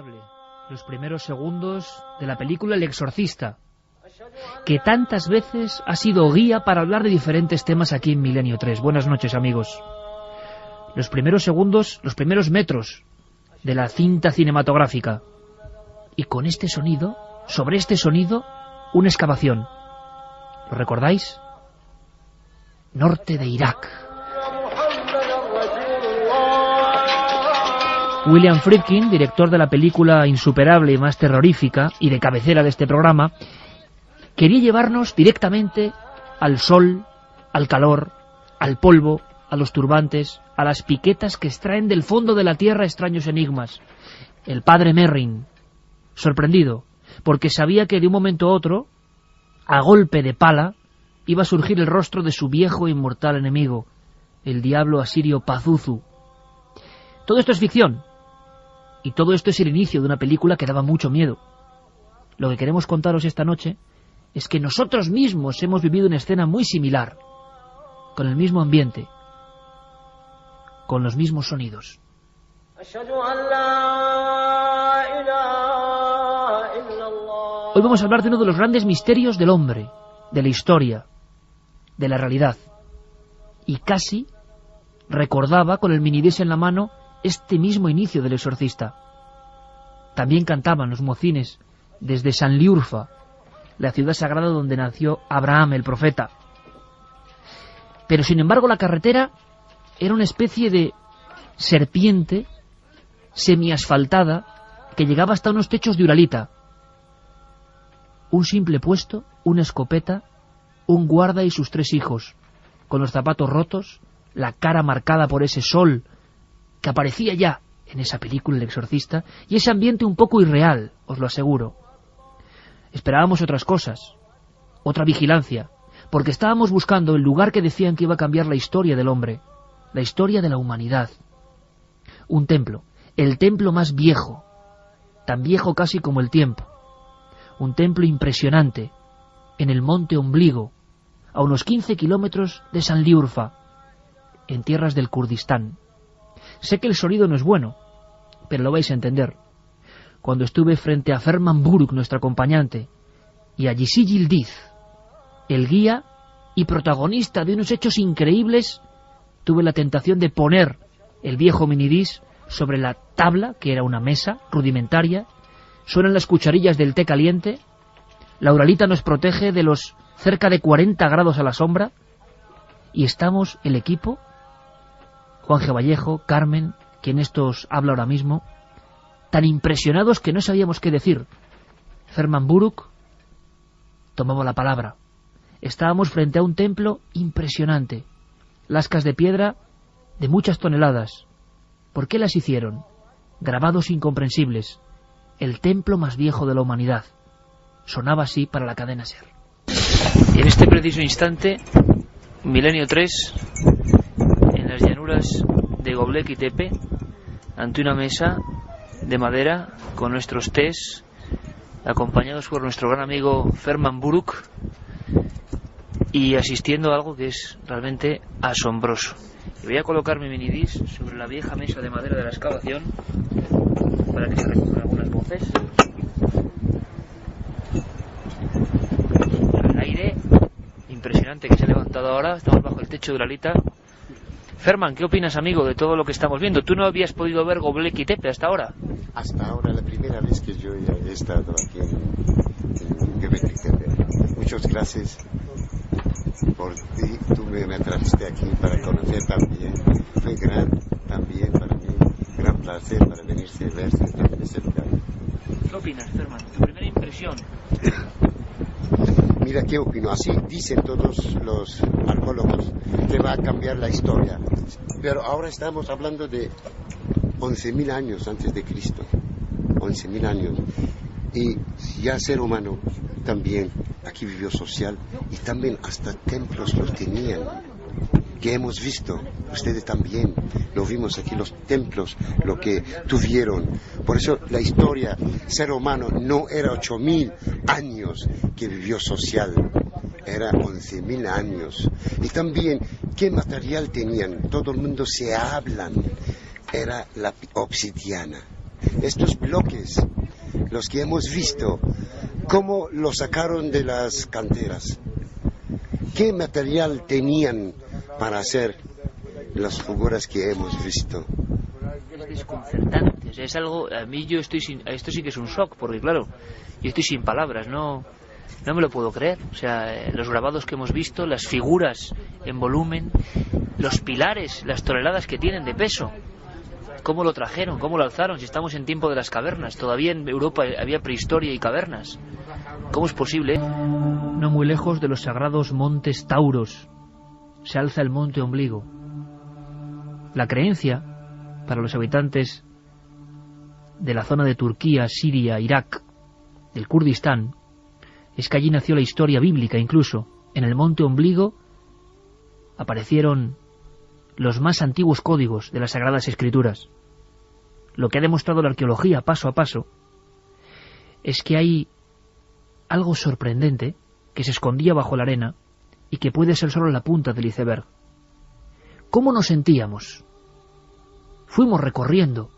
insuperable, los primeros segundos de la película El Exorcista, que tantas veces ha sido guía para hablar de diferentes temas aquí en Milenio 3. Buenas noches, amigos. Los primeros segundos, los primeros metros de la cinta cinematográfica. Y con este sonido, sobre este sonido, una excavación. ¿Lo recordáis? Norte de Irak. William Friedkin, director de la película insuperable y más terrorífica, y de cabecera de este programa, quería llevarnos directamente al sol, al calor, al polvo, a los turbantes, a las piquetas que extraen del fondo de la tierra extraños enigmas. El padre Merrin, sorprendido, porque sabía que de un momento a otro, a golpe de pala, iba a surgir el rostro de su viejo e inmortal enemigo, el diablo asirio Pazuzu. Todo esto es ficción, y todo esto es el inicio de una película que daba mucho miedo. Lo que queremos contaros esta noche es que nosotros mismos hemos vivido una escena muy similar, con el mismo ambiente, con los mismos sonidos. Hoy vamos a hablar de uno de los grandes misterios del hombre, de la historia, de la realidad. Y casi recordaba con el minidisc en la mano este mismo inicio del Exorcista. También cantaban los muecines desde Sanliurfa, la ciudad sagrada donde nació Abraham, el profeta. Pero sin embargo la carretera era una especie de serpiente semiasfaltada que llegaba hasta unos techos de Uralita. Un simple puesto, una escopeta, un guarda y sus 3 hijos, con los zapatos rotos, la cara marcada por ese sol que aparecía ya en esa película El Exorcista, y ese ambiente un poco irreal, os lo aseguro. Esperábamos otras cosas, otra vigilancia, porque estábamos buscando el lugar que decían que iba a cambiar la historia del hombre, la historia de la humanidad. Un templo, el templo más viejo, tan viejo casi como el tiempo. Un templo impresionante, en el monte Ombligo, a unos 15 kilómetros de Sanliurfa, en tierras del Kurdistán. Sé que el sonido no es bueno, pero lo vais a entender. Cuando estuve frente a Ferman Buruk, nuestro acompañante, y a Yisi Yildiz, el guía y protagonista de unos hechos increíbles, tuve la tentación de poner el viejo minidisc sobre la tabla, que era una mesa rudimentaria. Suenan las cucharillas del té caliente, la Uralita nos protege de los cerca de 40 grados a la sombra, y estamos el equipo, Juan G. Vallejo, Carmen, quien esto os habla ahora mismo, tan impresionados que no sabíamos qué decir. Ferman Buruk tomaba la palabra. Estábamos frente a un templo impresionante, lascas de piedra de muchas toneladas. ¿Por qué las hicieron? Grabados incomprensibles. El templo más viejo de la humanidad. Sonaba así para la cadena SER. Y en este preciso instante, Milenio 3, en las llanuras de Göbekli Tepe, ante una mesa de madera con nuestros tés, acompañados por nuestro gran amigo Ferman Buruk, y asistiendo a algo que es realmente asombroso. Y voy a colocar mi minidisc sobre la vieja mesa de madera de la excavación para que se recojan algunas voces. El aire impresionante que se ha levantado ahora. Estamos bajo el techo de Uralita. Ferman, ¿qué opinas, amigo, de todo lo que estamos viendo? ¿Tú no habías podido ver Göbekli Tepe hasta ahora? Hasta ahora, la primera vez que yo he estado aquí en Göbekli Tepe. Muchas gracias por ti. Tú me trajiste aquí para conocer también. Fue también para mí gran placer para venirse a verte también de cerca. ¿Qué opinas, Ferman? ¿Tu primera impresión? Mira, ¿qué opino? Así dicen todos los arqueólogos que va a cambiar la historia. Pero ahora estamos hablando de 11.000 años antes de Cristo. 11.000 años. Y ya ser humano también aquí vivió social, y también hasta templos los tenían, que hemos visto, ustedes también lo vimos aquí, los templos, lo que tuvieron. Por eso la historia, ser humano no era 8.000 años que vivió social, era 11.000 años. Y también, ¿qué material tenían? Todo el mundo se hablan, era la obsidiana. Estos bloques, los que hemos visto, ¿cómo los sacaron de las canteras? ¿Qué material tenían para hacer las figuras que hemos visto? Es desconcertante, o sea, es algo, a mí esto sí que es un shock, porque claro, yo estoy sin palabras, no me lo puedo creer. O sea, los grabados que hemos visto, las figuras en volumen, los pilares, las toneladas que tienen de peso, cómo lo trajeron, cómo lo alzaron, si estamos en tiempo de las cavernas, todavía en Europa había prehistoria y cavernas. ¿Cómo es posible? No muy lejos de los sagrados montes Tauros se alza el monte Ombligo. La creencia, para los habitantes de la zona de Turquía, Siria, Irak, del Kurdistán, es que allí nació la historia bíblica. Incluso en el monte Ombligo aparecieron los más antiguos códigos de las Sagradas Escrituras. Lo que ha demostrado la arqueología paso a paso es que hay algo sorprendente que se escondía bajo la arena y que puede ser solo la punta del iceberg. ¿Cómo nos sentíamos? Fuimos recorriendo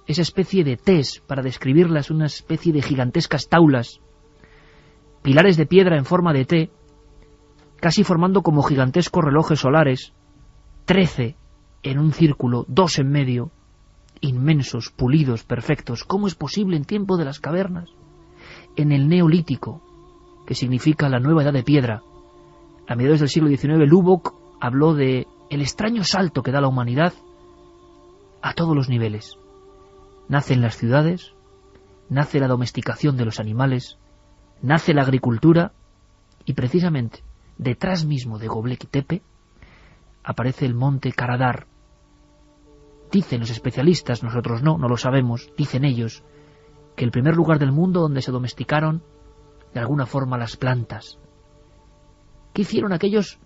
esa especie de Ts, para describirlas, una especie de gigantescas taulas, pilares de piedra en forma de T, casi formando como gigantescos relojes solares, 13 en un círculo, 2 en medio, inmensos, pulidos, perfectos. ¿Cómo es posible en tiempo de las cavernas? En el Neolítico, que significa la nueva edad de piedra, a mediados del siglo XIX, Lubbock habló de el extraño salto que da la humanidad a todos los niveles. Nacen las ciudades, nace la domesticación de los animales, nace la agricultura, y precisamente detrás mismo de Göbekli Tepe aparece el monte Karadar. Dicen los especialistas, nosotros no lo sabemos, dicen ellos, que el primer lugar del mundo donde se domesticaron de alguna forma las plantas. ¿Qué hicieron aquellos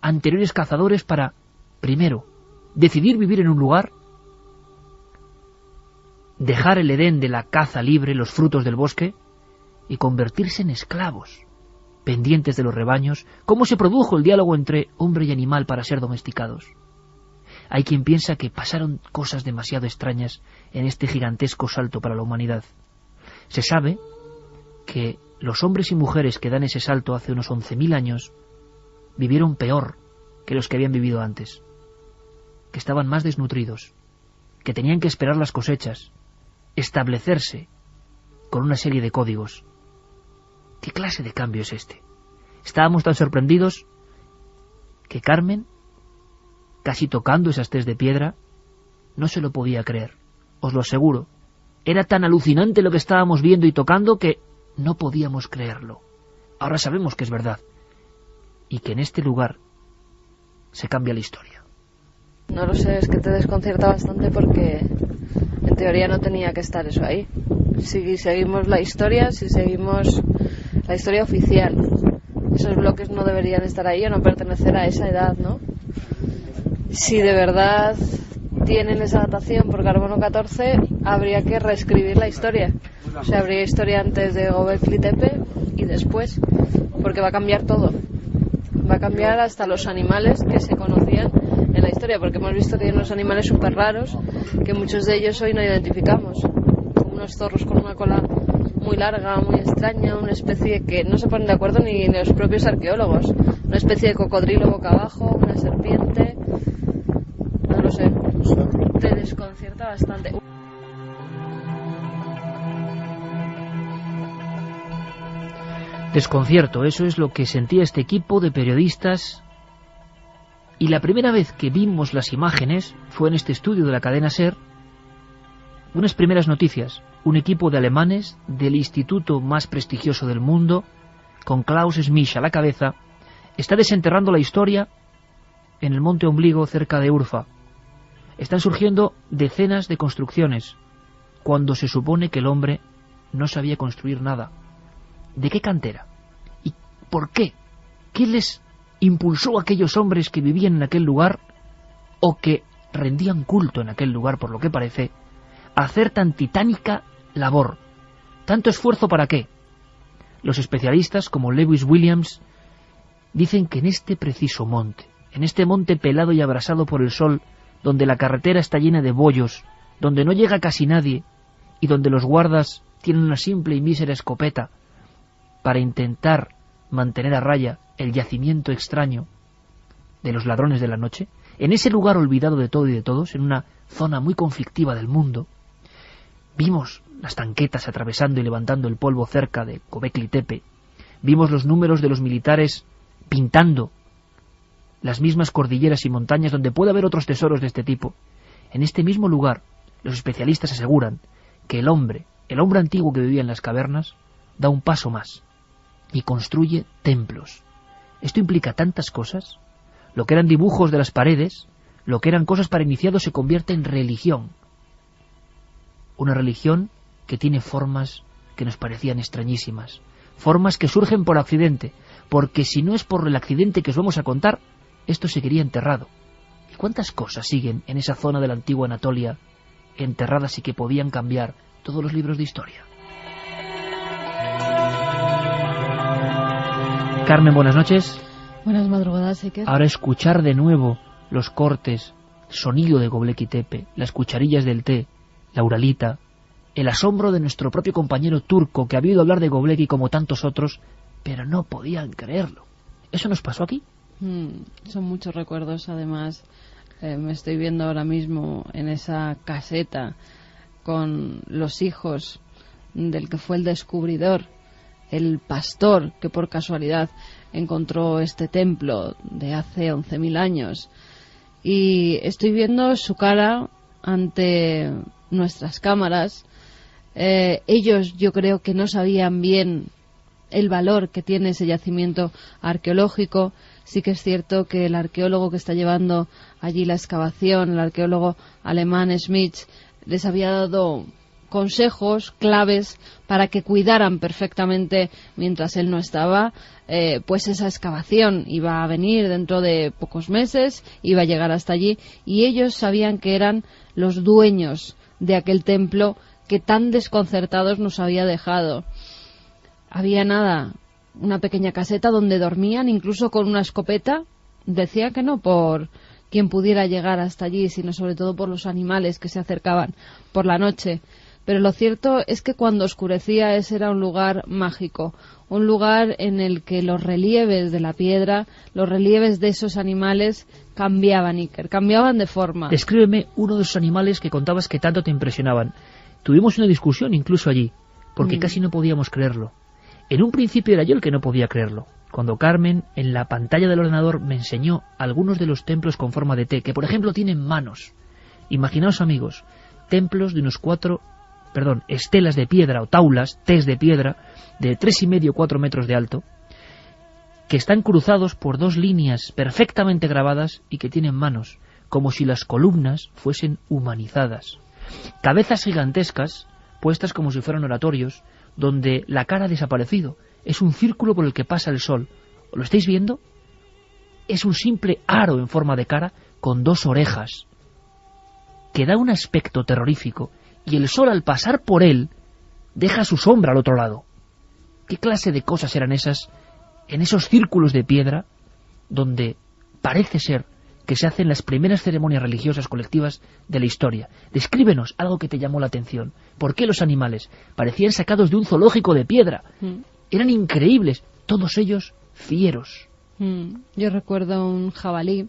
anteriores cazadores para, primero, decidir vivir en un lugar, dejar el Edén de la caza libre, los frutos del bosque, y convertirse en esclavos, pendientes de los rebaños? ¿Cómo se produjo el diálogo entre hombre y animal para ser domesticados? Hay quien piensa que pasaron cosas demasiado extrañas en este gigantesco salto para la humanidad. Se sabe que los hombres y mujeres que dan ese salto hace unos 11.000 años vivieron peor que los que habían vivido antes, que estaban más desnutridos, que tenían que esperar las cosechas, establecerse con una serie de códigos. ¿Qué clase de cambio es este? Estábamos tan sorprendidos que Carmen, casi tocando esas tés de piedra, no se lo podía creer, os lo aseguro. Era tan alucinante lo que estábamos viendo y tocando que no podíamos creerlo. Ahora sabemos que es verdad, y que en este lugar se cambia la historia. No lo sé, es que te desconcierta bastante porque en teoría no tenía que estar eso ahí. Si seguimos la historia, si seguimos la historia oficial, esos bloques no deberían estar ahí o no pertenecer a esa edad, ¿no? Si de verdad tienen esa datación por carbono 14, habría que reescribir la historia. O sea, habría historia antes de Göbekli Tepe y después, porque va a cambiar todo. Va a cambiar hasta los animales que se conocían en la historia, porque hemos visto que hay unos animales súper raros que muchos de ellos hoy no identificamos. Unos zorros con una cola muy larga, muy extraña, una especie que no se ponen de acuerdo ni los propios arqueólogos. Una especie de cocodrilo boca abajo, una serpiente. No lo sé, te desconcierta bastante. Desconcierto, eso es lo que sentía este equipo de periodistas. Y la primera vez que vimos las imágenes fue en este estudio de la cadena SER. Unas primeras noticias, un equipo de alemanes del instituto más prestigioso del mundo, con Klaus Schmidt a la cabeza, está desenterrando la historia en el monte Ombligo cerca de Urfa. Están surgiendo decenas de construcciones, cuando se supone que el hombre no sabía construir nada. ¿De qué cantera? ¿Y por qué? ¿Qué les impulsó a aquellos hombres que vivían en aquel lugar, o que rendían culto en aquel lugar, por lo que parece, a hacer tan titánica labor? ¿Tanto esfuerzo para qué? Los especialistas, como Lewis Williams, dicen que en este preciso monte, en este monte pelado y abrasado por el sol, donde la carretera está llena de bollos donde no llega casi nadie y donde los guardas tienen una simple y mísera escopeta para intentar mantener a raya el yacimiento extraño de los ladrones de la noche, en ese lugar olvidado de todo y de todos, en una zona muy conflictiva del mundo, vimos las tanquetas atravesando y levantando el polvo cerca de Göbekli Tepe, vimos los números de los militares pintando las mismas cordilleras y montañas donde puede haber otros tesoros de este tipo. En este mismo lugar, los especialistas aseguran que el hombre antiguo que vivía en las cavernas, da un paso más y construye templos. Esto implica tantas cosas. Lo que eran dibujos de las paredes, lo que eran cosas para iniciados, se convierte en religión. Una religión que tiene formas que nos parecían extrañísimas, formas que surgen por accidente, porque si no es por el accidente que os vamos a contar, esto seguiría enterrado. ¿Y cuántas cosas siguen en esa zona de la antigua Anatolia enterradas y que podían cambiar todos los libros de historia? Carmen, buenas noches. Buenas madrugadas, Iker. Ahora escuchar de nuevo los cortes, sonido de Göbekli Tepe, las cucharillas del té, la uralita, el asombro de nuestro propio compañero turco que ha oído hablar de Göbekli como tantos otros, pero no podían creerlo. ¿Eso nos pasó aquí? Son muchos recuerdos, además. Me estoy viendo ahora mismo en esa caseta con los hijos del que fue el descubridor, el pastor que por casualidad encontró este templo de hace 11.000 años. Y estoy viendo su cara ante nuestras cámaras. Ellos, yo creo que no sabían bien el valor que tiene ese yacimiento arqueológico. Sí que es cierto que el arqueólogo que está llevando allí la excavación, el arqueólogo alemán Schmidt, les había dado consejos, claves, para que cuidaran perfectamente, mientras él no estaba, pues esa excavación iba a venir dentro de pocos meses, iba a llegar hasta allí, y ellos sabían que eran los dueños de aquel templo que tan desconcertados nos había dejado. Había nada, una pequeña caseta donde dormían, incluso con una escopeta. Decía que no por quien pudiera llegar hasta allí, sino sobre todo por los animales que se acercaban por la noche. Pero lo cierto es que cuando oscurecía ese era un lugar mágico, un lugar en el que los relieves de la piedra, los relieves de esos animales cambiaban, Iker, cambiaban de forma. Descríbeme uno de esos animales que contabas que tanto te impresionaban. Tuvimos una discusión incluso allí, porque casi no podíamos creerlo. En un principio era yo el que no podía creerlo. Cuando Carmen, en la pantalla del ordenador, me enseñó algunos de los templos con forma de T, que por ejemplo tienen manos. Imaginaos, amigos, templos de unos estelas de piedra o taulas, Ts de piedra, de 3,5 o 4 metros de alto, que están cruzados por dos líneas perfectamente grabadas y que tienen manos, como si las columnas fuesen humanizadas. Cabezas gigantescas, puestas como si fueran oratorios, donde la cara ha desaparecido. Es un círculo por el que pasa el sol. ¿Lo estáis viendo? Es un simple aro en forma de cara con dos orejas, que da un aspecto terrorífico, y el sol al pasar por él deja su sombra al otro lado. ¿Qué clase de cosas eran esas en esos círculos de piedra donde parece ser que se hacen las primeras ceremonias religiosas colectivas de la historia? Descríbenos algo que te llamó la atención. ¿Por qué los animales parecían sacados de un zoológico de piedra? Eran increíbles, todos ellos fieros. Yo recuerdo un jabalí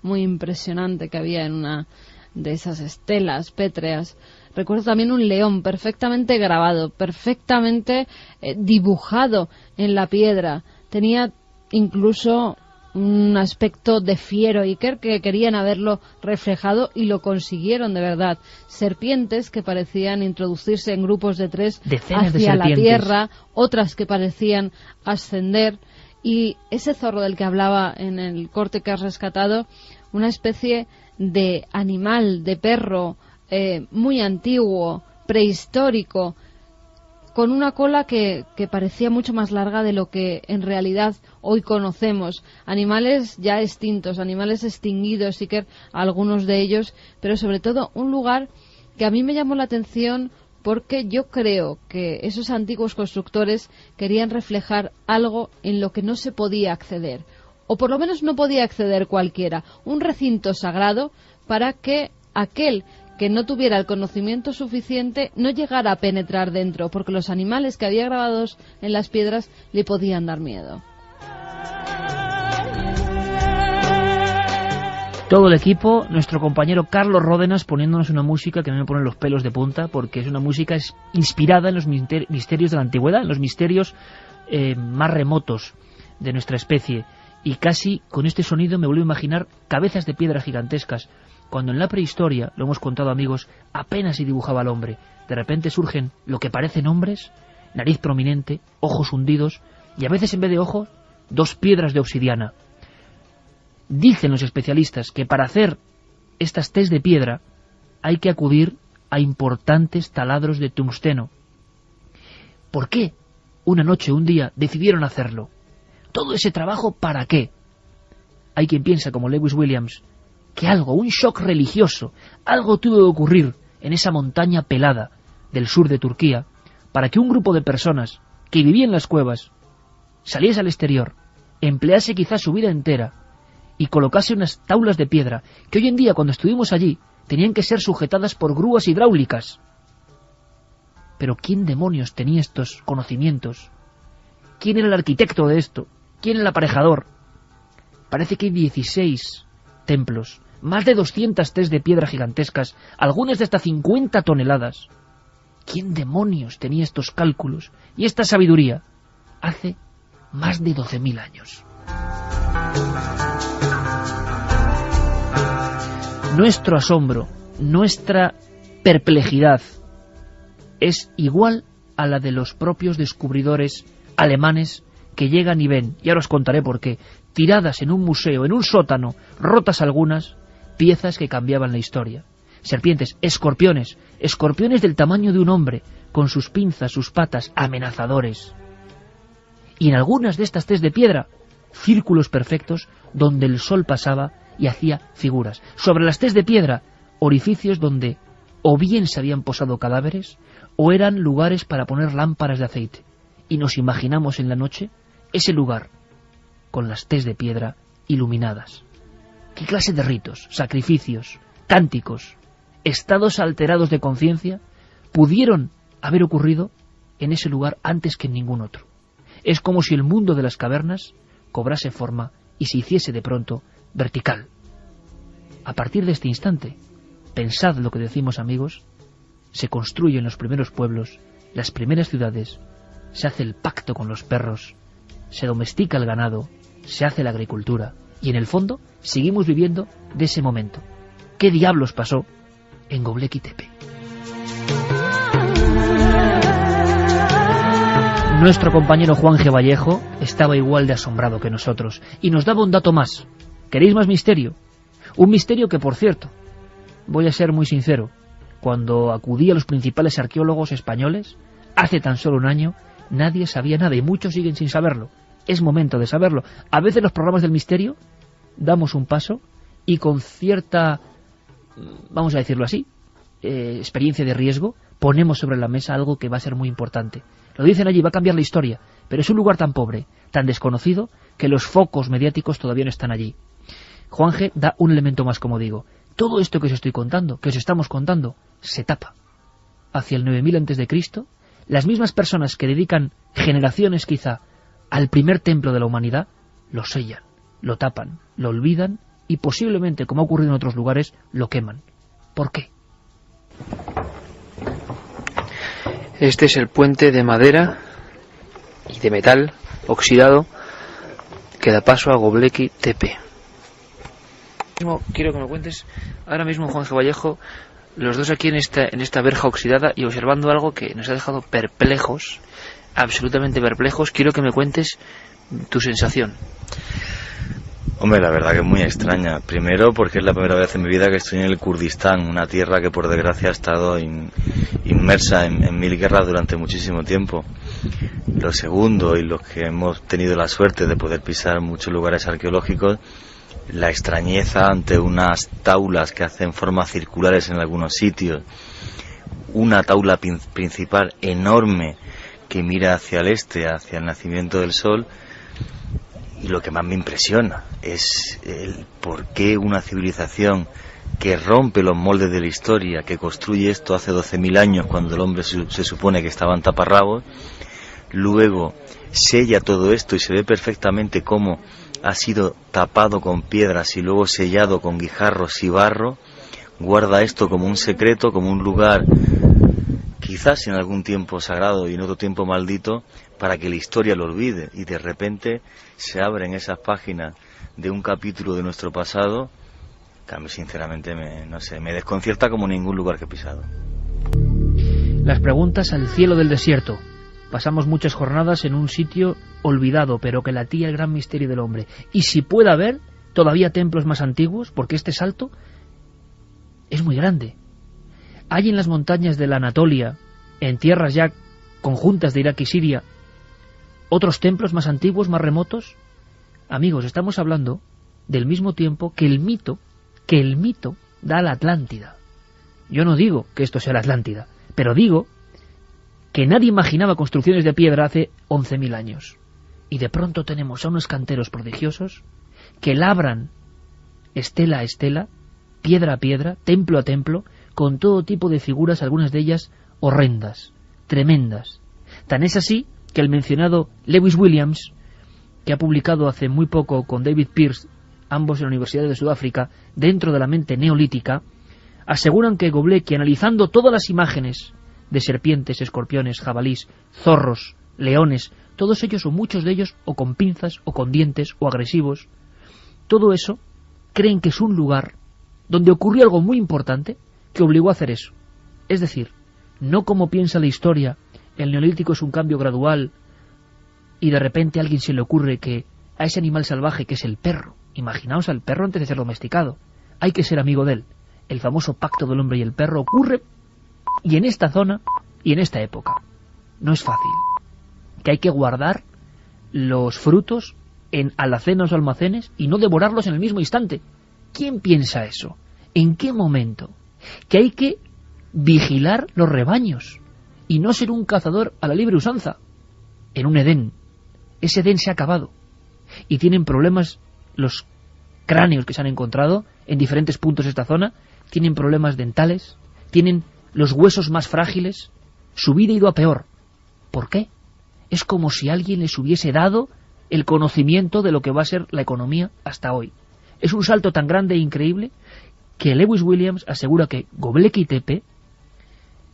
muy impresionante que había en una de esas estelas pétreas. Recuerdo también un león perfectamente grabado, perfectamente dibujado en la piedra. Tenía incluso un aspecto de fiero, Iker, que querían haberlo reflejado y lo consiguieron de verdad. Serpientes que parecían introducirse en grupos de 3 hacia la tierra, otras que parecían ascender, y ese zorro del que hablaba en el corte que has rescatado, una especie de animal, de perro muy antiguo, prehistórico, con una cola que parecía mucho más larga de lo que en realidad hoy conocemos. Animales ya extintos, animales extinguidos, sí que algunos de ellos, pero sobre todo un lugar que a mí me llamó la atención porque yo creo que esos antiguos constructores querían reflejar algo en lo que no se podía acceder, o por lo menos no podía acceder cualquiera, un recinto sagrado para que aquel que no tuviera el conocimiento suficiente, no llegara a penetrar dentro, porque los animales que había grabados en las piedras le podían dar miedo. Todo el equipo, nuestro compañero Carlos Ródenas poniéndonos una música que me pone los pelos de punta, porque es una música inspirada en los misterios de la antigüedad, en los misterios más remotos de nuestra especie, y casi con este sonido me vuelvo a imaginar cabezas de piedra gigantescas, cuando en la prehistoria, lo hemos contado amigos, apenas se dibujaba al hombre. De repente surgen lo que parecen hombres, nariz prominente, ojos hundidos, y a veces en vez de ojos, 2 piedras de obsidiana. Dicen los especialistas que para hacer estas tés de piedra hay que acudir a importantes taladros de tungsteno. ¿Por qué una noche, un día, decidieron hacerlo? ¿Todo ese trabajo para qué? Hay quien piensa, como Lewis Williams, que algo, un shock religioso, algo tuvo que ocurrir en esa montaña pelada del sur de Turquía para que un grupo de personas que vivían en las cuevas saliese al exterior, emplease quizás su vida entera y colocase unas taulas de piedra que hoy en día, cuando estuvimos allí, tenían que ser sujetadas por grúas hidráulicas. Pero ¿quién demonios tenía estos conocimientos? ¿Quién era el arquitecto de esto? ¿Quién el aparejador? Parece que hay 16 templos, más de 200 tés de piedra gigantescas, algunas de hasta 50 toneladas. ¿Quién demonios tenía estos cálculos y esta sabiduría hace más de 12.000 años? Nuestro asombro, nuestra perplejidad es igual a la de los propios descubridores alemanes que llegan y ven, y ahora os contaré por qué, tiradas en un museo, en un sótano, rotas algunas, piezas que cambiaban la historia. Serpientes, escorpiones del tamaño de un hombre, con sus pinzas, sus patas, amenazadores. Y en algunas de estas tés de piedra, círculos perfectos donde el sol pasaba y hacía figuras. Sobre las tés de piedra, orificios donde o bien se habían posado cadáveres, o eran lugares para poner lámparas de aceite. Y nos imaginamos en la noche ese lugar, con las tés de piedra iluminadas. ¿Qué clase de ritos, sacrificios, cánticos, estados alterados de conciencia pudieron haber ocurrido en ese lugar antes que en ningún otro? Es como si el mundo de las cavernas cobrase forma y se hiciese de pronto vertical. A partir de este instante, pensad lo que decimos amigos, se construyen los primeros pueblos, las primeras ciudades, se hace el pacto con los perros, se domestica el ganado, se hace la agricultura, y en el fondo seguimos viviendo de ese momento. ¿Qué diablos pasó en Göbekli Tepe? Nuestro compañero Juan G. Vallejo estaba igual de asombrado que nosotros, y nos daba un dato más. ¿Queréis más misterio? Un misterio que, por cierto, voy a ser muy sincero, cuando acudí a los principales arqueólogos españoles, hace tan solo un año, nadie sabía nada, y muchos siguen sin saberlo. Es momento de saberlo. A veces los programas del misterio damos un paso y con cierta, vamos a decirlo así, experiencia de riesgo, ponemos sobre la mesa algo que va a ser muy importante. Lo dicen allí, va a cambiar la historia, pero es un lugar tan pobre, tan desconocido, que los focos mediáticos todavía no están allí. Juanje da un elemento más, como digo. Todo esto que os estoy contando, que os estamos contando, se tapa. Hacia el 9000 a.C., las mismas personas que dedican generaciones quizá al primer templo de la humanidad, lo sellan, lo tapan, lo olvidan y posiblemente, como ha ocurrido en otros lugares, lo queman. ¿Por qué? Este es el puente de madera y de metal oxidado que da paso a Göbekli Tepe. Quiero que me cuentes ahora mismo, Juan G. Vallejo, los dos aquí en esta verja oxidada y observando algo que nos ha dejado perplejos, absolutamente perplejos. Quiero que me cuentes tu sensación. Hombre, la verdad que es muy extraña. Primero porque es la primera vez en mi vida que estoy en el Kurdistán, una tierra que por desgracia ha estado inmersa en 1000 guerras durante muchísimo tiempo. Lo segundo, y los que hemos tenido la suerte de poder pisar muchos lugares arqueológicos, la extrañeza ante unas taulas que hacen formas circulares en algunos sitios, una taula principal enorme que mira hacia el este, hacia el nacimiento del sol. Y lo que más me impresiona es el por qué una civilización que rompe los moldes de la historia, que construye esto hace 12.000 años cuando el hombre se supone que estaba en taparrabos, luego sella todo esto y se ve perfectamente cómo ha sido tapado con piedras y luego sellado con guijarros y barro, guarda esto como un secreto, como un lugar quizás en algún tiempo sagrado y en otro tiempo maldito, para que la historia lo olvide, y de repente se abren esas páginas de un capítulo de nuestro pasado que a mí sinceramente me desconcierta como ningún lugar que he pisado. Las preguntas al cielo del desierto. Pasamos muchas jornadas en un sitio olvidado, pero que latía el gran misterio del hombre. Y si puede haber todavía templos más antiguos, porque este salto es muy grande. Hay en las montañas de la Anatolia, en tierras ya conjuntas de Irak y Siria, otros templos más antiguos, más remotos. Amigos, estamos hablando del mismo tiempo que el mito da a la Atlántida. Yo no digo que esto sea la Atlántida, pero digo que nadie imaginaba construcciones de piedra hace 11.000 años. Y de pronto tenemos a unos canteros prodigiosos que labran estela a estela, piedra a piedra, templo a templo, con todo tipo de figuras, algunas de ellas horrendas, tremendas. Tan es así que el mencionado Lewis Williams, que ha publicado hace muy poco con David Pearce, ambos en la Universidad de Sudáfrica, Dentro de la mente neolítica, aseguran que Göbekli, analizando todas las imágenes de serpientes, escorpiones, jabalís, zorros, leones, todos ellos o muchos de ellos o con pinzas o con dientes o agresivos, todo eso creen que es un lugar donde ocurrió algo muy importante que obligó a hacer eso. Es decir, no como piensa la historia, el neolítico es un cambio gradual y de repente a alguien se le ocurre que a ese animal salvaje que es el perro, imaginaos al perro antes de ser domesticado, hay que ser amigo de él. El famoso pacto del hombre y el perro ocurre y en esta zona y en esta época. No es fácil. Que hay que guardar los frutos en alacenas o almacenes y no devorarlos en el mismo instante. ¿Quién piensa eso? ¿En qué momento? Que hay que vigilar los rebaños y no ser un cazador a la libre usanza. En un Edén. Ese Edén se ha acabado. Y tienen problemas los cráneos que se han encontrado en diferentes puntos de esta zona. Tienen problemas dentales. Tienen los huesos más frágiles. Su vida ha ido a peor. ¿Por qué? Es como si alguien les hubiese dado el conocimiento de lo que va a ser la economía hasta hoy. Es un salto tan grande e increíble que Lewis Williams asegura que Göbekli Tepe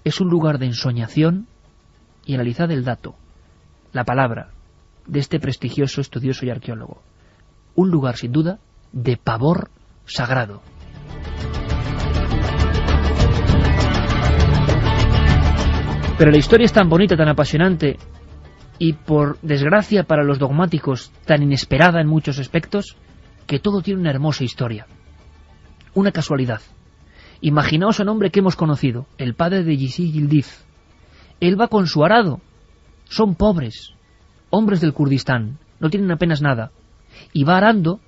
es un lugar de ensoñación, y analizad el dato, la palabra de este prestigioso estudioso y arqueólogo. Un lugar, sin duda, de pavor sagrado. Pero la historia es tan bonita, tan apasionante, y por desgracia para los dogmáticos tan inesperada en muchos aspectos, que todo tiene una hermosa historia. Una casualidad. Imaginaos a un hombre que hemos conocido, el padre de Yisi Yildiz. Él va con su arado. Son pobres, hombres del Kurdistán, no tienen apenas nada. Y va arando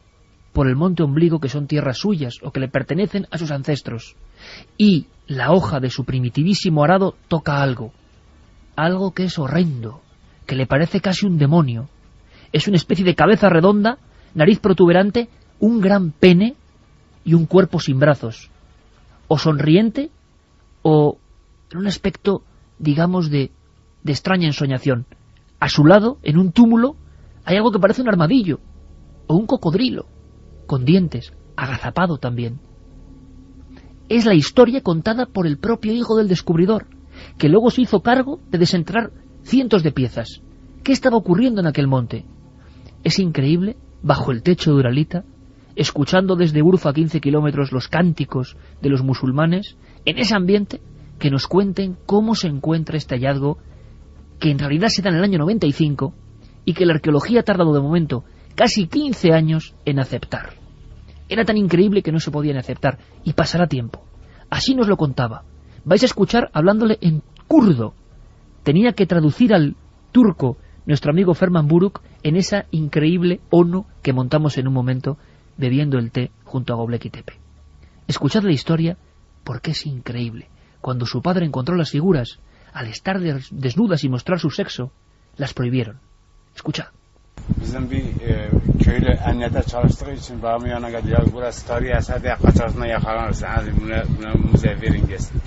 por el monte Ombligo, que son tierras suyas o que le pertenecen a sus ancestros. Y la hoja de su primitivísimo arado toca algo. Algo que es horrendo, que le parece casi un demonio. Es una especie de cabeza redonda, nariz protuberante, un gran pene y un cuerpo sin brazos, o sonriente o en un aspecto, digamos, de extraña ensoñación. A su lado, en un túmulo, hay algo que parece un armadillo o un cocodrilo, con dientes, agazapado también. Es la historia contada por el propio hijo del descubridor, que luego se hizo cargo de desenterrar cientos de piezas. ¿Qué estaba ocurriendo en aquel monte? Es increíble, bajo el techo de Uralita, escuchando desde Urfa a 15 kilómetros los cánticos de los musulmanes, en ese ambiente, que nos cuenten cómo se encuentra este hallazgo, que en realidad se da en el año 95, y que la arqueología ha tardado de momento casi 15 años en aceptar. Era tan increíble que no se podían aceptar, y pasará tiempo. Así nos lo contaba. Vais a escuchar hablándole en kurdo. Tenía que traducir al turco nuestro amigo Ferman Buruk en esa increíble ONU que montamos en un momento bebiendo el té junto a Göbekli Tepe. Escuchad la historia porque es increíble. Cuando su padre encontró las figuras, al estar desnudas y mostrar su sexo, las prohibieron. Escuchad. Bizim bir köylü annede çalıştığı için babamın yanına gidiyor. Burası tarihi eser diye kaçarsına yakalanırsın. Hadi buna müze verin gelsin.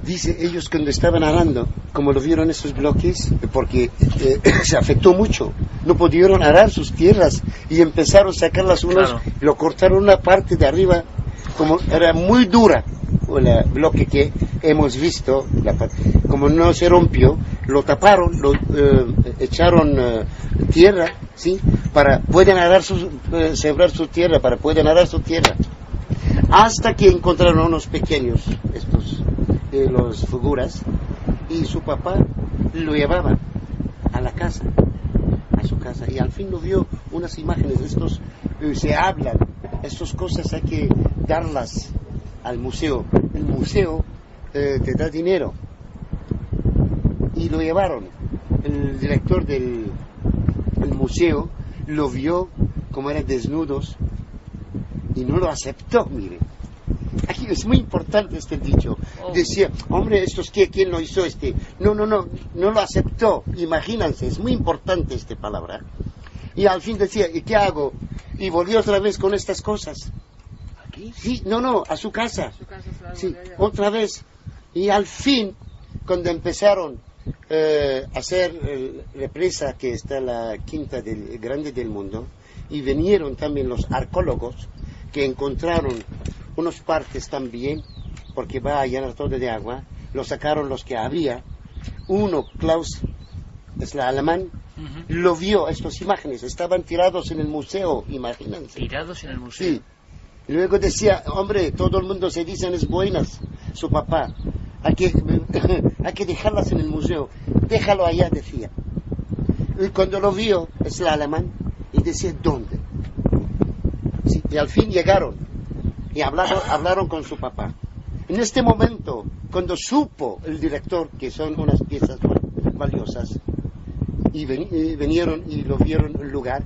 Dice, ellos cuando estaban arando, como lo vieron esos bloques, porque se afectó mucho, no pudieron arar sus tierras y empezaron a sacarlas unos, claro. Lo cortaron una parte de arriba, como era muy dura, el bloque que hemos visto, como no se rompió, lo taparon, lo echaron tierra, ¿sí? Para pueden arar sembrar su tierra, para pueden arar su tierra, hasta que encontraron unos pequeños, estos los figuras, y su papá lo llevaba a la casa, a su casa, y al fin lo vio unas imágenes de estos, se hablan, estas cosas hay que darlas al museo, el museo te da dinero, y lo llevaron, el director del museo lo vio como eran desnudos, y no lo aceptó, mire. Aquí es muy importante este dicho. Decía, hombre, ¿quién lo hizo este? No lo aceptó. Imagínense, es muy importante esta palabra. Y al fin decía, ¿y qué hago? Y volvió otra vez con estas cosas. ¿Aquí? Sí, a su casa. Sí, otra vez. Y al fin, cuando empezaron a hacer represa, que está la quinta grande del mundo, y vinieron también los arqueólogos, que encontraron unos partes también, porque va a llenar todo de agua, lo sacaron los que había, uno, Klaus, es la alemán, lo vio, estas imágenes, estaban tirados en el museo, imagínense. Tirados en el museo. Sí. Y luego decía, hombre, todo el mundo se dicen es buenas, su papá, hay que dejarlas en el museo, déjalo allá, decía. Y cuando lo vio, es la alemán, y decía, ¿dónde? Sí, y al fin llegaron. Y hablaron con su papá. En este momento, cuando supo el director que son unas piezas valiosas, y vinieron y lo vieron el lugar,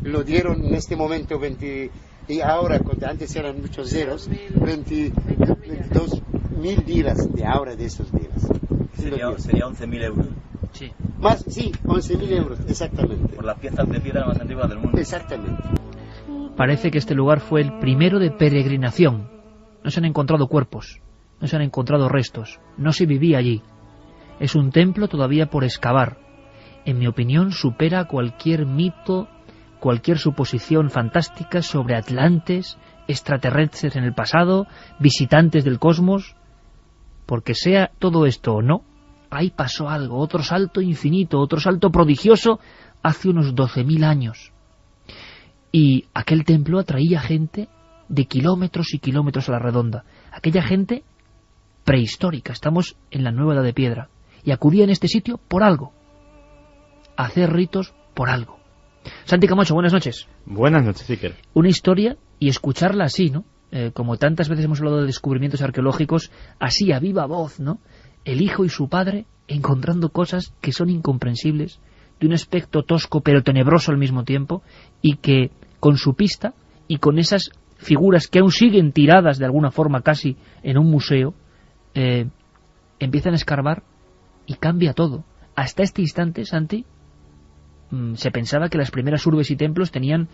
lo dieron en este momento 20, y ahora, cuando antes eran muchos ceros, 22.000 liras de ahora de esos días. Sería 11.000 euros. Sí. Más, sí, 11.000 euros, exactamente. Por las piezas de piedra más antiguas del mundo. Exactamente. Parece que este lugar fue el primero de peregrinación. No se han encontrado cuerpos, no se han encontrado restos, no se vivía allí. Es un templo todavía por excavar. En mi opinión supera cualquier mito, cualquier suposición fantástica sobre atlantes, extraterrestres en el pasado, visitantes del cosmos. Porque sea todo esto o no, ahí pasó algo, otro salto infinito, otro salto prodigioso hace unos 12.000 años. Y aquel templo atraía gente de kilómetros y kilómetros a la redonda. Aquella gente prehistórica, estamos en la nueva edad de piedra. Y acudía en este sitio por algo. A hacer ritos por algo. Santi Camacho, buenas noches. Buenas noches, Iker. Una historia y escucharla así, ¿no? Como tantas veces hemos hablado de descubrimientos arqueológicos, así a viva voz, ¿no? El hijo y su padre encontrando cosas que son incomprensibles, de un aspecto tosco pero tenebroso al mismo tiempo, y que con su pista y con esas figuras que aún siguen tiradas de alguna forma casi en un museo, empiezan a escarbar y cambia todo. Hasta este instante, Santi, se pensaba que las primeras urbes y templos tenían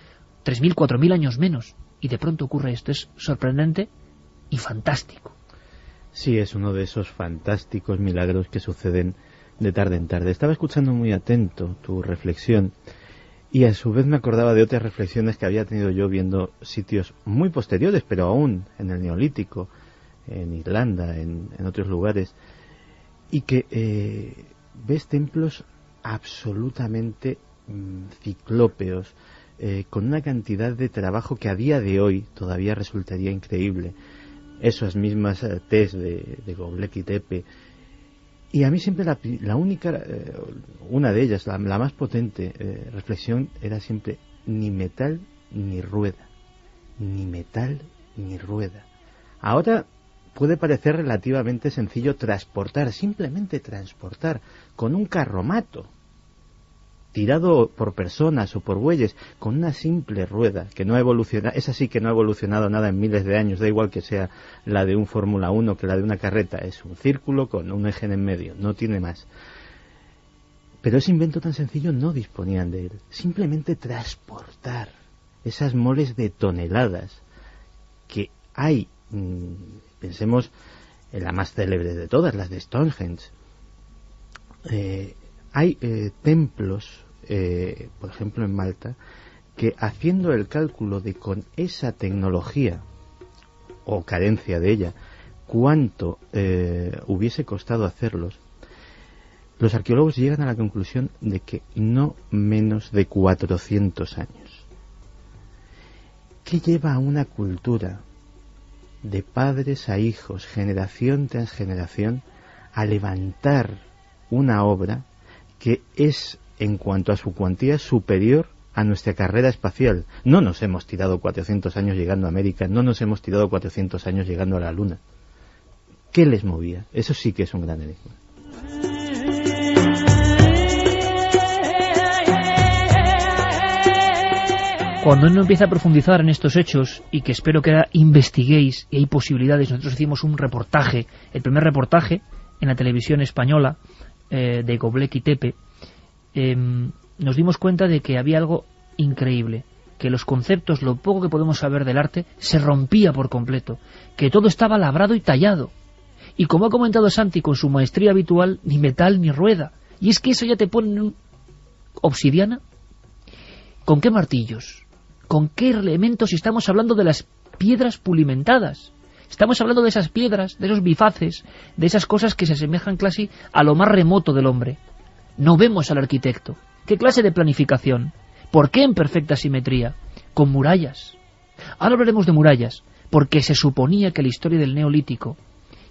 3.000, 4.000 años menos, y de pronto ocurre esto. Es sorprendente y fantástico. Sí, es uno de esos fantásticos milagros que suceden de tarde en tarde. Estaba escuchando muy atento tu reflexión y a su vez me acordaba de otras reflexiones que había tenido yo viendo sitios muy posteriores, pero aún en el Neolítico, en Irlanda, en otros lugares, y que ves templos absolutamente ciclópeos, con una cantidad de trabajo que a día de hoy todavía resultaría increíble. Esas mismas Tes de Göbekli Tepe. Y a mí siempre la única, una de ellas, la más potente reflexión era siempre ni metal ni rueda. Ni metal ni rueda. Ahora puede parecer relativamente sencillo simplemente transportar con un carromato tirado por personas o por bueyes, con una simple rueda que no ha evolucionado, esa sí que no ha evolucionado nada en miles de años, da igual que sea la de un Fórmula 1 que la de una carreta, es un círculo con un eje en medio, no tiene más. Pero ese invento tan sencillo no disponían de él. Simplemente transportar esas moles de toneladas que hay, pensemos en la más célebre de todas, las de Stonehenge. Hay templos, por ejemplo en Malta, que haciendo el cálculo de con esa tecnología o carencia de ella cuánto hubiese costado hacerlos, los arqueólogos llegan a la conclusión de que no menos de 400 años. ¿Qué lleva a una cultura de padres a hijos, generación tras generación, a levantar una obra que es, en cuanto a su cuantía, superior a nuestra carrera espacial? No nos hemos tirado 400 años llegando a América, no nos hemos tirado 400 años llegando a la Luna. ¿Qué les movía? Eso sí que es un gran enigma. Cuando uno empieza a profundizar en estos hechos, y que espero que investiguéis, y hay posibilidades, nosotros hicimos un reportaje, el primer reportaje en la televisión española de Göbekli Tepe, nos dimos cuenta de que había algo increíble, que los conceptos, lo poco que podemos saber del arte, se rompía por completo, que todo estaba labrado y tallado, y como ha comentado Santi con su maestría habitual, ni metal ni rueda, y es que eso ya te pone en obsidiana. ¿Con qué martillos? ¿Con qué elementos? Si estamos hablando de las piedras pulimentadas, estamos hablando de esas piedras, de esos bifaces, de esas cosas que se asemejan casi a lo más remoto del hombre. No vemos al arquitecto. ¿Qué clase de planificación? ¿Por qué en perfecta simetría? Con murallas. Ahora hablaremos de murallas, porque se suponía que la historia del Neolítico,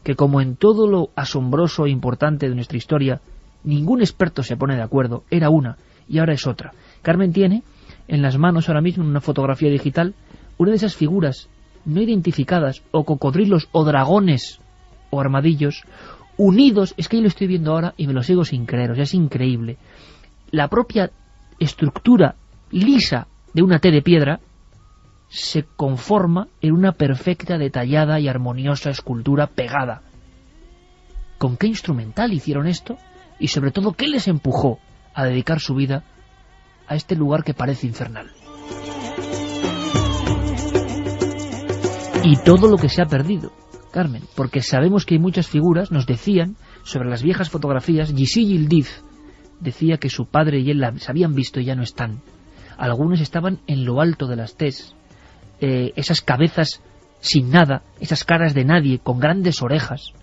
que como en todo lo asombroso e importante de nuestra historia, ningún experto se pone de acuerdo, era una, y ahora es otra. Carmen tiene en las manos ahora mismo, en una fotografía digital, una de esas figuras no identificadas, o cocodrilos, o dragones, o armadillos, unidos. Es que yo lo estoy viendo ahora y me lo sigo sin creer, o sea, es increíble. La propia estructura lisa de una T de piedra se conforma en una perfecta, detallada y armoniosa escultura pegada. ¿Con qué instrumental hicieron esto? Y sobre todo, ¿qué les empujó a dedicar su vida a este lugar que parece infernal? Y todo lo que se ha perdido, Carmen, porque sabemos que hay muchas figuras, nos decían, sobre las viejas fotografías, Gisli Yildiz decía que su padre y él las habían visto y ya no están. Algunos estaban en lo alto de las Tes, esas cabezas sin nada, esas caras de nadie, con grandes orejas,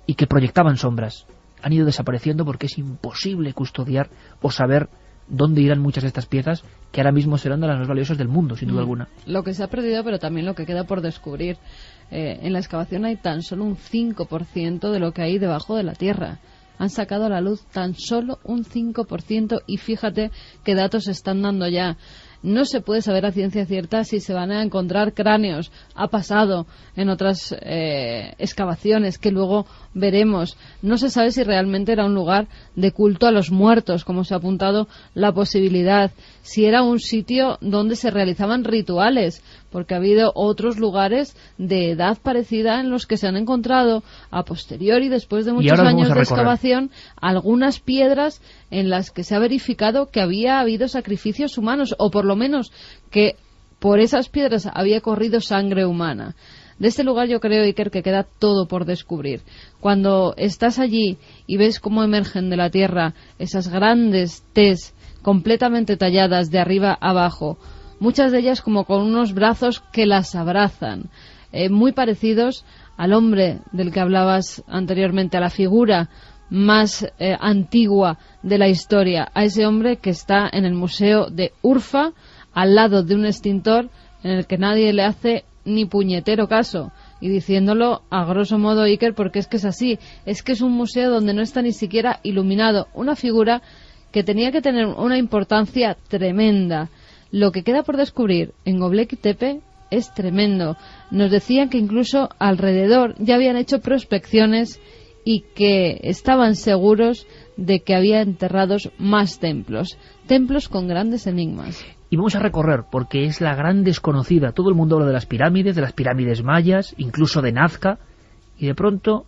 y que proyectaban sombras. Han ido desapareciendo porque es imposible custodiar o saber dónde irán muchas de estas piezas, que ahora mismo serán de las más valiosas del mundo, sin duda alguna. Lo que se ha perdido, pero también lo que queda por descubrir. En la excavación hay tan solo un 5% de lo que hay debajo de la tierra. Han sacado a la luz tan solo un 5%, y fíjate qué datos están dando ya. No se puede saber a ciencia cierta si se van a encontrar cráneos. Ha pasado en otras excavaciones que luego veremos. No se sabe si realmente era un lugar de culto a los muertos, como se ha apuntado la posibilidad. Si era un sitio donde se realizaban rituales, porque ha habido otros lugares de edad parecida en los que se han encontrado a posteriori, después de muchos años de excavación, algunas piedras en las que se ha verificado que había habido sacrificios humanos, o por lo menos que por esas piedras había corrido sangre humana. De este lugar yo creo, Iker, que queda todo por descubrir. Cuando estás allí y ves cómo emergen de la tierra esas grandes Tes completamente talladas de arriba a abajo, muchas de ellas como con unos brazos que las abrazan, muy parecidos al hombre del que hablabas anteriormente, a la figura más antigua de la historia, a ese hombre que está en el museo de Urfa, al lado de un extintor en el que nadie le hace ni puñetero caso, y diciéndolo a grosso modo, Iker, porque es que es así, es que es un museo donde no está ni siquiera iluminado, una figura que tenía que tener una importancia tremenda. Lo que queda por descubrir en Göbekli Tepe es tremendo. Nos decían que incluso alrededor ya habían hecho prospecciones y que estaban seguros de que había enterrados más templos con grandes enigmas. Y vamos a recorrer, porque es la gran desconocida. Todo el mundo habla de las pirámides mayas, incluso de Nazca, y de pronto,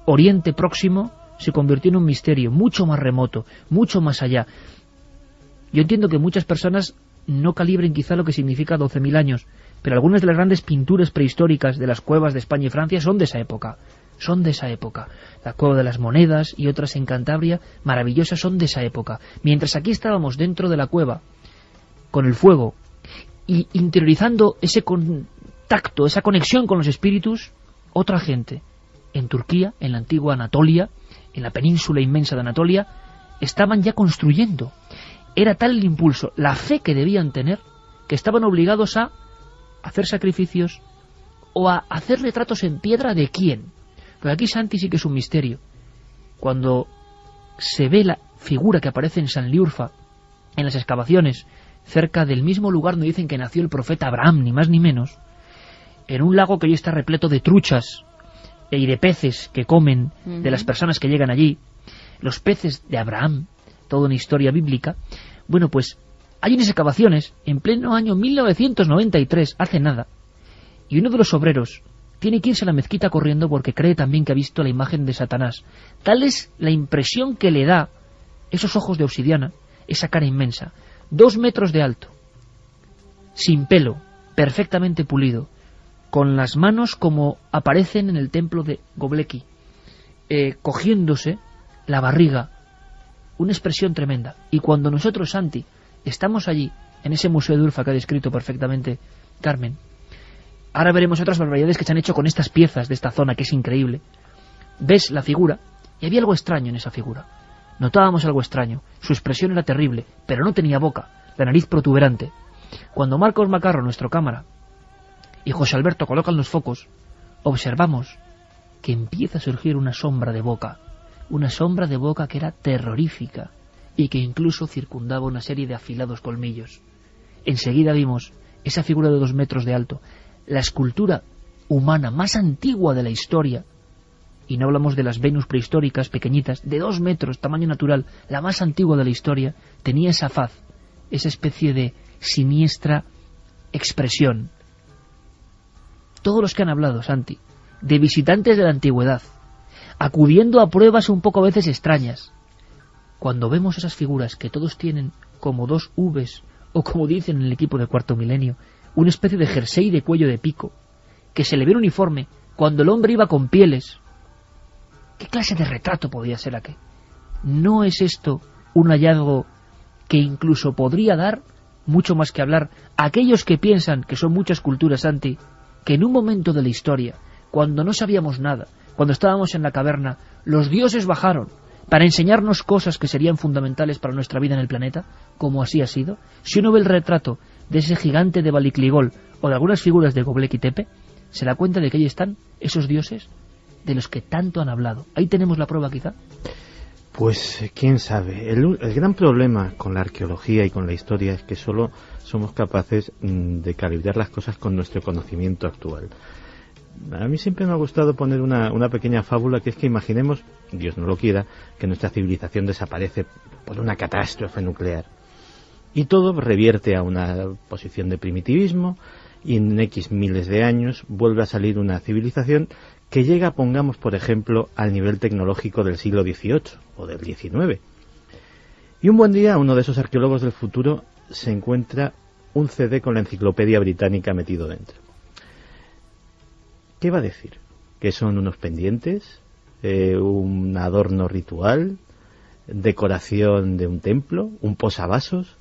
Oriente Próximo, se convirtió en un misterio mucho más remoto, mucho más allá. Yo entiendo que muchas personas no calibren quizá lo que significa 12.000 años, pero algunas de las grandes pinturas prehistóricas de las cuevas de España y Francia son de esa época. Son de esa época. La Cueva de las Monedas y otras en Cantabria, maravillosas, son de esa época. Mientras aquí estábamos dentro de la cueva, con el fuego, y interiorizando ese contacto, esa conexión con los espíritus, otra gente, en Turquía, en la antigua Anatolia, en la península inmensa de Anatolia, estaban ya construyendo. Era tal el impulso, la fe que debían tener, que estaban obligados a hacer sacrificios o a hacer retratos en piedra de quién. Pero aquí Santi sí que es un misterio. Cuando se ve la figura que aparece en Sanliurfa, en las excavaciones, cerca del mismo lugar donde dicen que nació el profeta Abraham, ni más ni menos, en un lago que hoy está repleto de truchas y de peces que comen de las personas que llegan allí, los peces de Abraham, toda una historia bíblica. Bueno, pues hay unas excavaciones en pleno año 1993, hace nada, y uno de los obreros tiene que irse a la mezquita corriendo porque cree también que ha visto la imagen de Satanás. Tal es la impresión que le da esos ojos de obsidiana, esa cara inmensa, 2 metros de alto, sin pelo, perfectamente pulido, con las manos como aparecen en el templo de Göbekli, cogiéndose la barriga, una expresión tremenda. Y cuando nosotros, Santi, estamos allí, en ese museo de Urfa que ha descrito perfectamente Carmen, ahora veremos otras barbaridades que se han hecho con estas piezas de esta zona, que es increíble. Ves la figura, y había algo extraño en esa figura. Notábamos algo extraño. Su expresión era terrible, pero no tenía boca, la nariz protuberante. Cuando Marcos Macarro, nuestro cámara, y José Alberto colocan los focos, observamos que empieza a surgir una sombra de boca que era terrorífica y que incluso circundaba una serie de afilados colmillos. Enseguida vimos esa figura de 2 metros de alto, la escultura humana más antigua de la historia, y no hablamos de las Venus prehistóricas pequeñitas, de 2 metros, tamaño natural, la más antigua de la historia, tenía esa faz, esa especie de siniestra expresión. Todos los que han hablado, Santi, de visitantes de la antigüedad, acudiendo a pruebas un poco a veces extrañas, cuando vemos esas figuras que todos tienen como 2 Vs, o como dicen en el equipo de Cuarto Milenio, una especie de jersey de cuello de pico, que se le ve un uniforme, cuando el hombre iba con pieles, ¿qué clase de retrato podía ser aquel? ¿No es esto un hallazgo que incluso podría dar mucho más que hablar a aquellos que piensan que son muchas culturas, Santi, que en un momento de la historia, cuando no sabíamos nada, cuando estábamos en la caverna, los dioses bajaron para enseñarnos cosas que serían fundamentales para nuestra vida en el planeta, como así ha sido? Si uno ve el retrato de ese gigante de Balikligol o de algunas figuras de Göbekli Tepe, se da cuenta de que ahí están esos dioses de los que tanto han hablado. Ahí tenemos la prueba, quizá. Pues quién sabe. El gran problema con la arqueología y con la historia es que solo somos capaces de calibrar las cosas con nuestro conocimiento actual. A mí siempre me ha gustado poner una pequeña fábula, que es que imaginemos, Dios no lo quiera, que nuestra civilización desaparece por una catástrofe nuclear y todo revierte a una posición de primitivismo, y en X miles de años vuelve a salir una civilización que llega, pongamos por ejemplo, al nivel tecnológico del siglo XVIII o del XIX. Y un buen día uno de esos arqueólogos del futuro se encuentra un CD con la enciclopedia británica metido dentro. ¿Qué va a decir? ¿Que son unos pendientes? ¿Un adorno ritual? ¿Decoración de un templo? ¿Un posavasos?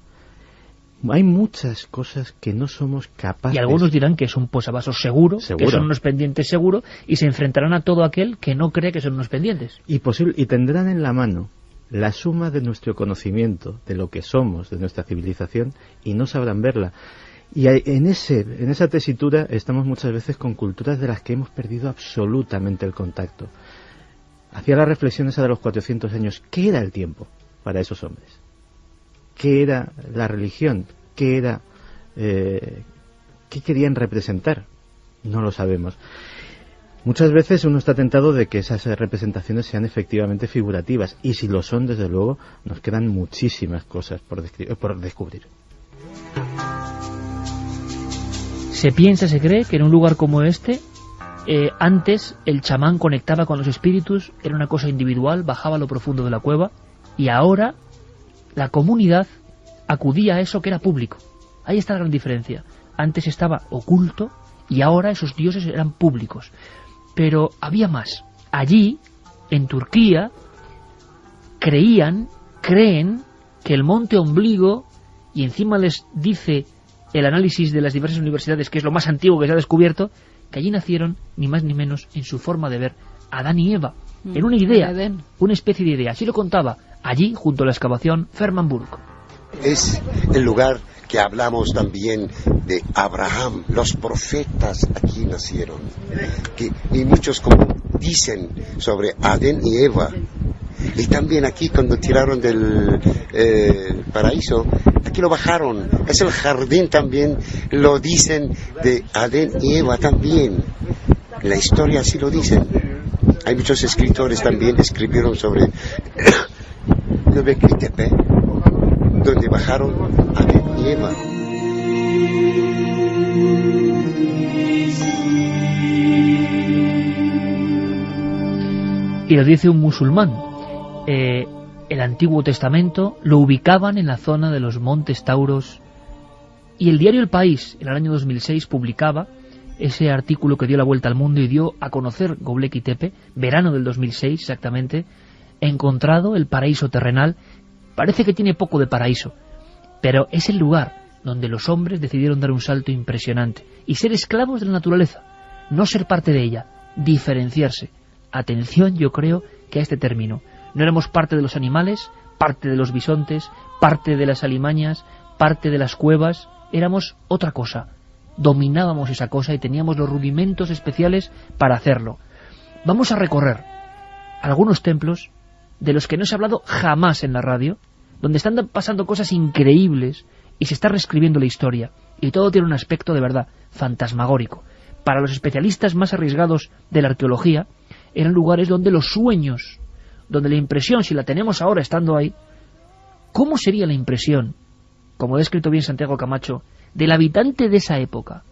Hay muchas cosas que no somos capaces... Y algunos dirán que es un posavasos seguro, que son unos pendientes seguro, y se enfrentarán a todo aquel que no cree que son unos pendientes. Y tendrán en la mano la suma de nuestro conocimiento, de lo que somos, de nuestra civilización, y no sabrán verla. Y en esa tesitura estamos muchas veces con culturas de las que hemos perdido absolutamente el contacto. Hacía la reflexión esa de los 400 años. ¿Qué era el tiempo para esos hombres? ¿Qué era la religión? ¿Qué era? ¿Qué querían representar? No lo sabemos. Muchas veces uno está tentado de que esas representaciones sean efectivamente figurativas, y si lo son, desde luego, nos quedan muchísimas cosas por descubrir. Se piensa, se cree que en un lugar como este Antes el chamán conectaba con los espíritus, era una cosa individual, bajaba a lo profundo de la cueva, y ahora la comunidad acudía a eso que era público. Ahí está la gran diferencia. Antes estaba oculto y ahora esos dioses eran públicos. Pero había más. Allí, en Turquía, creen que el monte Ombligo, y encima les dice el análisis de las diversas universidades que es lo más antiguo que se ha descubierto, que allí nacieron, ni más ni menos, en su forma de ver, Adán y Eva. En una idea, una especie de idea. Así lo contaba allí, junto a la excavación, Ferman Burke. Es el lugar que hablamos también de Abraham. Los profetas aquí nacieron. Y muchos como dicen sobre Adán y Eva. Y también aquí cuando tiraron del paraíso, aquí lo bajaron. Es el jardín también, lo dicen de Adán y Eva también. La historia así lo dicen. Hay muchos escritores también escribieron sobre Göbekli Tepe, donde bajaron Adán y Eva. Y lo dice un musulmán. El Antiguo Testamento lo ubicaban en la zona de los Montes Tauros, y el diario El País, en el año 2006, publicaba ese artículo que dio la vuelta al mundo y dio a conocer Göbekli Tepe, verano del 2006 exactamente, encontrado el paraíso terrenal. Parece que tiene poco de paraíso, pero es el lugar donde los hombres decidieron dar un salto impresionante y ser esclavos de la naturaleza, no ser parte de ella, diferenciarse. Atención, yo creo que a este término. No éramos parte de los animales, parte de los bisontes, parte de las alimañas, parte de las cuevas. Éramos otra cosa. Dominábamos esa cosa y teníamos los rudimentos especiales para hacerlo. Vamos a recorrer algunos templos de los que no se ha hablado jamás en la radio, donde están pasando cosas increíbles y se está reescribiendo la historia. Y todo tiene un aspecto de verdad fantasmagórico. Para los especialistas más arriesgados de la arqueología, eran lugares donde los sueños, donde la impresión, si la tenemos ahora estando ahí, ¿cómo sería la impresión, como ha descrito bien Santiago Camacho, del habitante de esa época?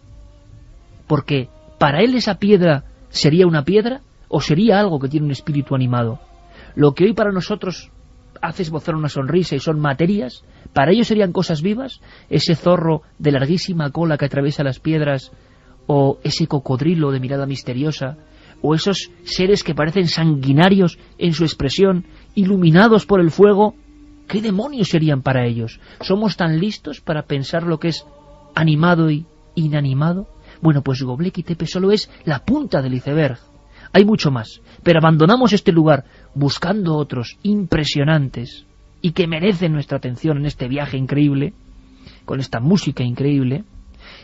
Porque para él esa piedra sería una piedra o sería algo que tiene un espíritu animado. Lo que hoy para nosotros hace esbozar una sonrisa y son materias, para ellos serían cosas vivas. Ese zorro de larguísima cola que atraviesa las piedras, o ese cocodrilo de mirada misteriosa, o esos seres que parecen sanguinarios en su expresión, iluminados por el fuego, ¿qué demonios serían para ellos? ¿Somos tan listos para pensar lo que es animado y inanimado? Bueno, pues Göbekli Tepe solo es la punta del iceberg. Hay mucho más, pero abandonamos este lugar buscando otros impresionantes y que merecen nuestra atención en este viaje increíble, con esta música increíble.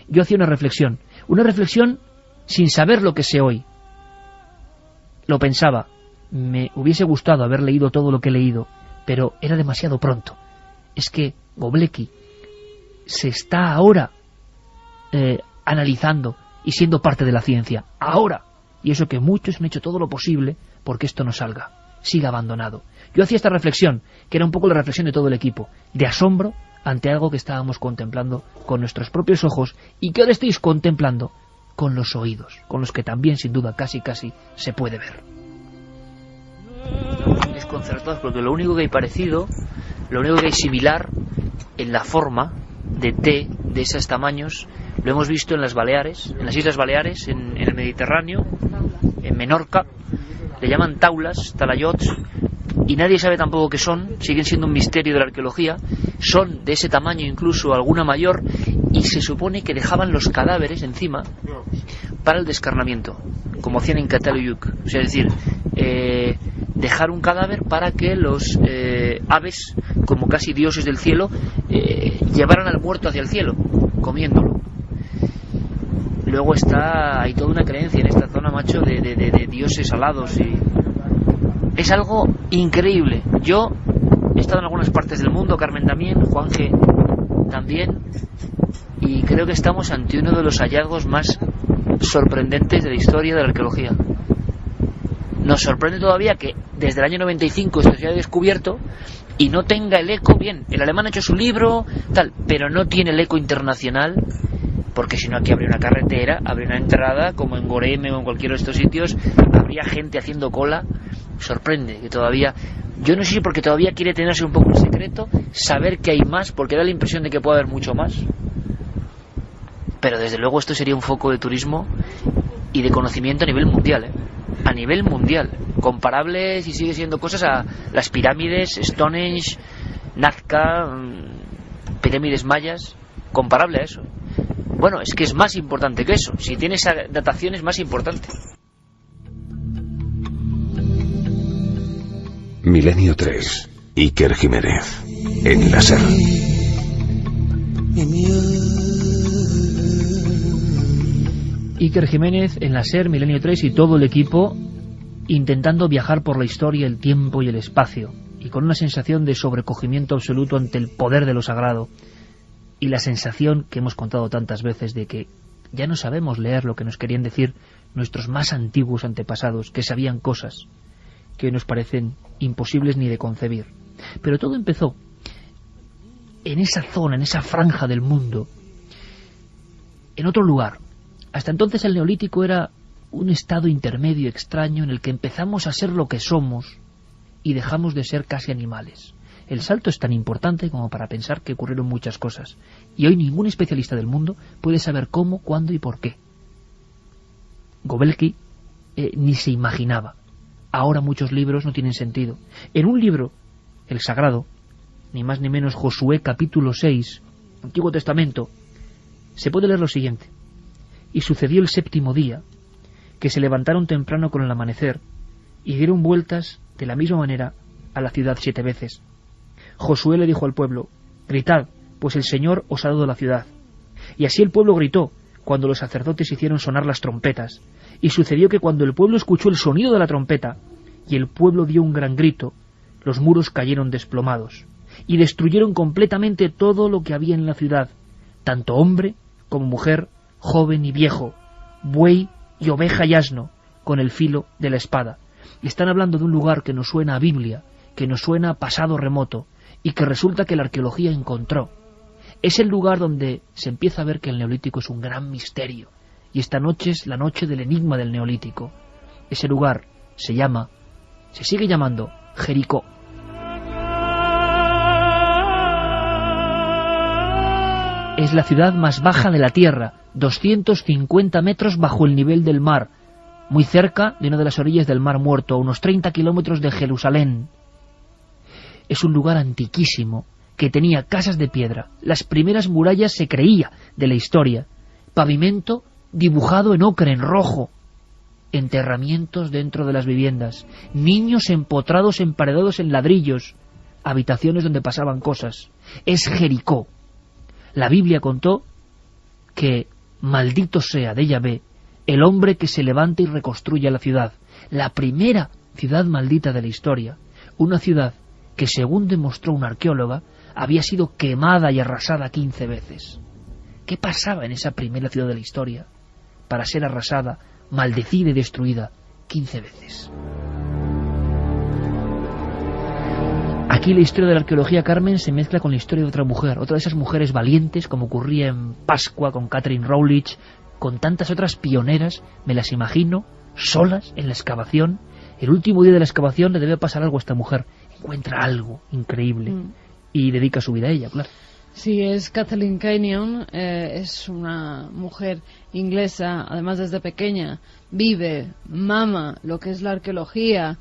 Yo hacía una reflexión sin saber lo que sé hoy. Lo pensaba, me hubiese gustado haber leído todo lo que he leído, pero era demasiado pronto. Es que Göbekli se está ahora analizando y siendo parte de la ciencia, ahora, y eso que muchos han hecho todo lo posible porque esto no salga, siga abandonado. Yo hacía esta reflexión, que era un poco la reflexión de todo el equipo, de asombro ante algo que estábamos contemplando con nuestros propios ojos y que ahora estáis contemplando con los oídos, con los que también sin duda casi se puede ver. Desconcertados porque lo único que hay parecido, lo único que hay similar en la forma de té de esos tamaños, lo hemos visto en las Baleares, en las Islas Baleares, en el Mediterráneo, en Menorca, le llaman taulas, talayots, y nadie sabe tampoco qué son, siguen siendo un misterio de la arqueología. Son de ese tamaño, incluso alguna mayor, y se supone que dejaban los cadáveres encima para el descarnamiento, como hacían en Cataluyuk, o sea, es decir, dejar un cadáver para que los aves, como casi dioses del cielo, llevaran al muerto hacia el cielo, comiéndolo. Luego hay toda una creencia en esta zona, macho, de dioses alados, y es algo increíble. Yo he estado en algunas partes del mundo, Carmen también, Juanje también, y creo que estamos ante uno de los hallazgos más sorprendentes de la historia de la arqueología. Nos sorprende todavía que desde el año 95 esto se haya descubierto y no tenga el eco. Bien, el alemán ha hecho su libro, tal, pero no tiene el eco internacional porque si no aquí habría una carretera, habría una entrada, como en Goreme o en cualquiera de estos sitios, habría gente haciendo cola. Sorprende que todavía, yo no sé si porque todavía quiere tenerse un poco en secreto, saber que hay más, porque da la impresión de que puede haber mucho más. Pero desde luego esto sería un foco de turismo y de conocimiento a nivel mundial, a nivel mundial, comparable, si sigue siendo cosas, a las pirámides, Stonehenge, Nazca, pirámides mayas, comparable a eso. Bueno, es que es más importante que eso. Si tiene esa datación es más importante. Milenio 3. Iker Jiménez. En la SER. Iker Jiménez en la SER, Milenio 3 y todo el equipo intentando viajar por la historia, el tiempo y el espacio, y con una sensación de sobrecogimiento absoluto ante el poder de lo sagrado, y la sensación que hemos contado tantas veces de que ya no sabemos leer lo que nos querían decir nuestros más antiguos antepasados, que sabían cosas que hoy nos parecen imposibles ni de concebir. Pero todo empezó en esa zona, en esa franja del mundo, en otro lugar. Hasta entonces el Neolítico era un estado intermedio extraño en el que empezamos a ser lo que somos y dejamos de ser casi animales. El salto es tan importante como para pensar que ocurrieron muchas cosas, y hoy ningún especialista del mundo puede saber cómo, cuándo y por qué. Gobelki ni se imaginaba. Ahora muchos libros no tienen sentido. En un libro, el Sagrado, ni más ni menos Josué capítulo 6, Antiguo Testamento, se puede leer lo siguiente: y sucedió el 7º día, que se levantaron temprano con el amanecer, y dieron vueltas de la misma manera a la ciudad 7 veces. Josué le dijo al pueblo: gritad, pues el Señor os ha dado la ciudad. Y así el pueblo gritó, cuando los sacerdotes hicieron sonar las trompetas. Y sucedió que cuando el pueblo escuchó el sonido de la trompeta, y el pueblo dio un gran grito, los muros cayeron desplomados, y destruyeron completamente todo lo que había en la ciudad, tanto hombre como mujer, joven y viejo, buey y oveja y asno, con el filo de la espada. Y están hablando de un lugar que nos suena a Biblia, que nos suena a pasado remoto, y que resulta que la arqueología encontró. Es el lugar donde se empieza a ver que el Neolítico es un gran misterio, y esta noche es la noche del enigma del Neolítico. Ese lugar se sigue llamando Jericó. Es la ciudad más baja de la tierra, 250 metros bajo el nivel del mar, muy cerca de una de las orillas del Mar Muerto, a unos 30 kilómetros de Jerusalén. Es un lugar antiquísimo, que tenía casas de piedra, las primeras murallas se creía de la historia, pavimento dibujado en ocre, en rojo, enterramientos dentro de las viviendas, niños empotrados emparedados en ladrillos, habitaciones donde pasaban cosas. Es Jericó. La Biblia contó que maldito sea de Yahvé el hombre que se levante y reconstruya la ciudad, la primera ciudad maldita de la historia, una ciudad que, según demostró una arqueóloga, había sido quemada y arrasada 15 veces. ¿Qué pasaba en esa primera ciudad de la historia para ser arrasada, maldecida y destruida 15 veces? Aquí la historia de la arqueología, Carmen, se mezcla con la historia de otra mujer, otra de esas mujeres valientes, como ocurría en Pascua con Catherine Rowlidge, con tantas otras pioneras. Me las imagino solas en la excavación. El último día de la excavación le debe pasar algo a esta mujer, encuentra algo increíble y dedica su vida a ella, claro. Sí, es Kathleen Kenyon, es una mujer inglesa, además desde pequeña vive, mama lo que es la arqueología.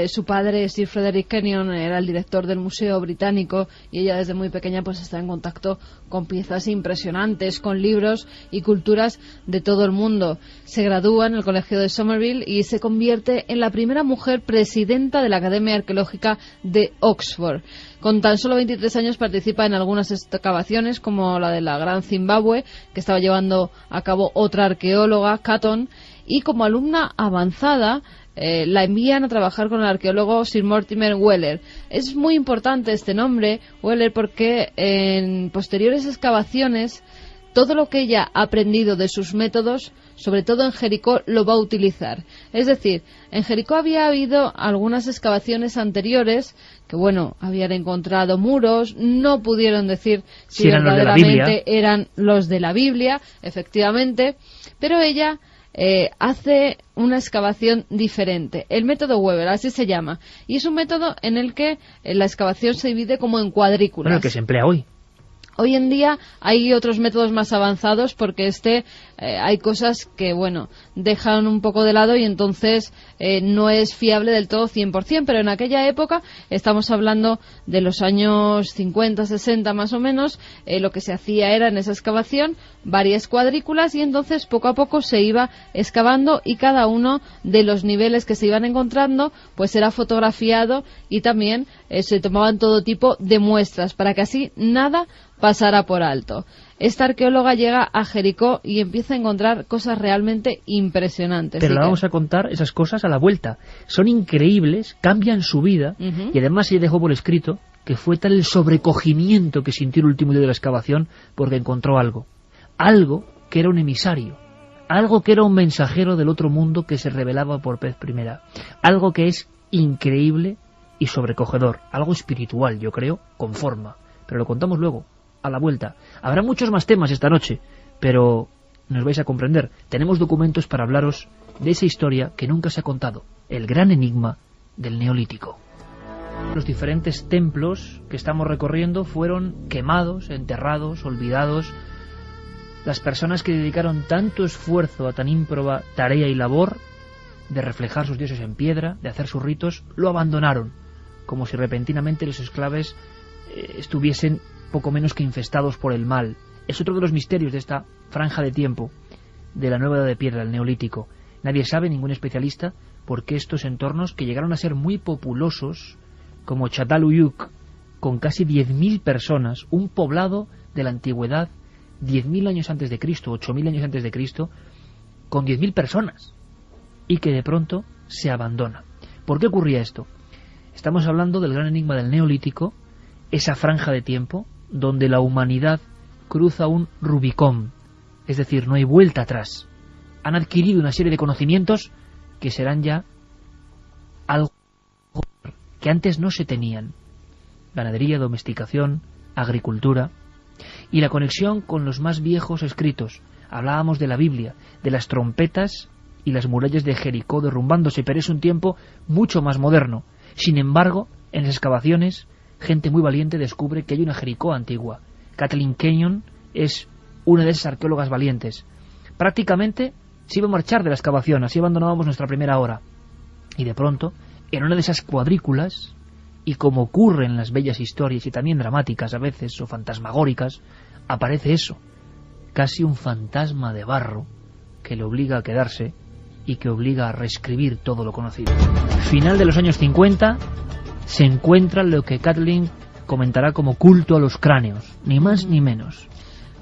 Su padre, Sir Frederick Kenyon, era el director del Museo Británico, y ella desde muy pequeña pues está en contacto con piezas impresionantes, con libros y culturas de todo el mundo. Se gradúa en el Colegio de Somerville y se convierte en la primera mujer presidenta de la Academia Arqueológica de Oxford. Con tan solo 23 años participa en algunas excavaciones, como la de la Gran Zimbabue, que estaba llevando a cabo otra arqueóloga, Catton, y como alumna avanzada la envían a trabajar con el arqueólogo Sir Mortimer Wheeler. Es muy importante este nombre, Wheeler, porque en posteriores excavaciones todo lo que ella ha aprendido de sus métodos sobre todo en Jericó, lo va a utilizar. Es decir, en Jericó había habido algunas excavaciones anteriores que, bueno, habían encontrado muros, no pudieron decir si verdaderamente eran los de la Biblia, efectivamente, pero ella hace una excavación diferente, el método Weber, así se llama, y es un método en el que la excavación se divide como en cuadrículas. Bueno, el que se emplea hoy. Hoy en día hay otros métodos más avanzados porque hay cosas que, bueno, dejan un poco de lado y entonces no es fiable del todo 100%, pero en aquella época, estamos hablando de los años 50, 60 más o menos, lo que se hacía era en esa excavación varias cuadrículas y entonces poco a poco se iba excavando y cada uno de los niveles que se iban encontrando pues era fotografiado y también se tomaban todo tipo de muestras para que así nada pasara por alto. Esta arqueóloga llega a Jericó y empieza a encontrar cosas realmente impresionantes. Pero le vamos a contar esas cosas a la vuelta. Son increíbles, cambian su vida, y además ella dejó por escrito que fue tal el sobrecogimiento que sintió el último día de la excavación porque encontró algo. Algo que era un emisario. Algo que era un mensajero del otro mundo que se revelaba por vez primera. Algo que es increíble y sobrecogedor. Algo espiritual, yo creo, con forma. Pero lo contamos luego, a la vuelta. Habrá muchos más temas esta noche, pero nos vais a comprender. Tenemos documentos para hablaros de esa historia que nunca se ha contado, el gran enigma del Neolítico. Los diferentes templos que estamos recorriendo fueron quemados, enterrados, olvidados. Las personas que dedicaron tanto esfuerzo a tan ímproba tarea y labor de reflejar sus dioses en piedra, de hacer sus ritos, lo abandonaron, como si repentinamente los esclaves estuviesen poco menos que infestados por el mal. Es otro de los misterios de esta franja de tiempo de la nueva edad de piedra, el Neolítico. Nadie sabe, ningún especialista, por qué estos entornos que llegaron a ser muy populosos, como Çatalhöyük, con casi 10.000 personas, un poblado de la antigüedad, 10.000 años antes de Cristo, 8.000 años antes de Cristo, con 10.000 personas, y que de pronto se abandona. ¿Por qué ocurría esto? Estamos hablando del gran enigma del Neolítico, esa franja de tiempo donde la humanidad cruza un Rubicón, es decir, no hay vuelta atrás. Han adquirido una serie de conocimientos que serán ya algo que antes no se tenían. Ganadería, domesticación, agricultura y la conexión con los más viejos escritos. Hablábamos de la Biblia, de las trompetas y las murallas de Jericó derrumbándose, pero es un tiempo mucho más moderno. Sin embargo, en las excavaciones, gente muy valiente descubre que hay una Jericó antigua. Kathleen Kenyon es una de esas arqueólogas valientes. Prácticamente se iba a marchar de la excavación, así abandonábamos nuestra primera hora. Y de pronto, en una de esas cuadrículas, y como ocurre en las bellas historias y también dramáticas a veces, o fantasmagóricas, aparece eso, casi un fantasma de barro que le obliga a quedarse y que obliga a reescribir todo lo conocido. Final de los años 50, se encuentra lo que Kathleen comentará como culto a los cráneos, ni más ni menos.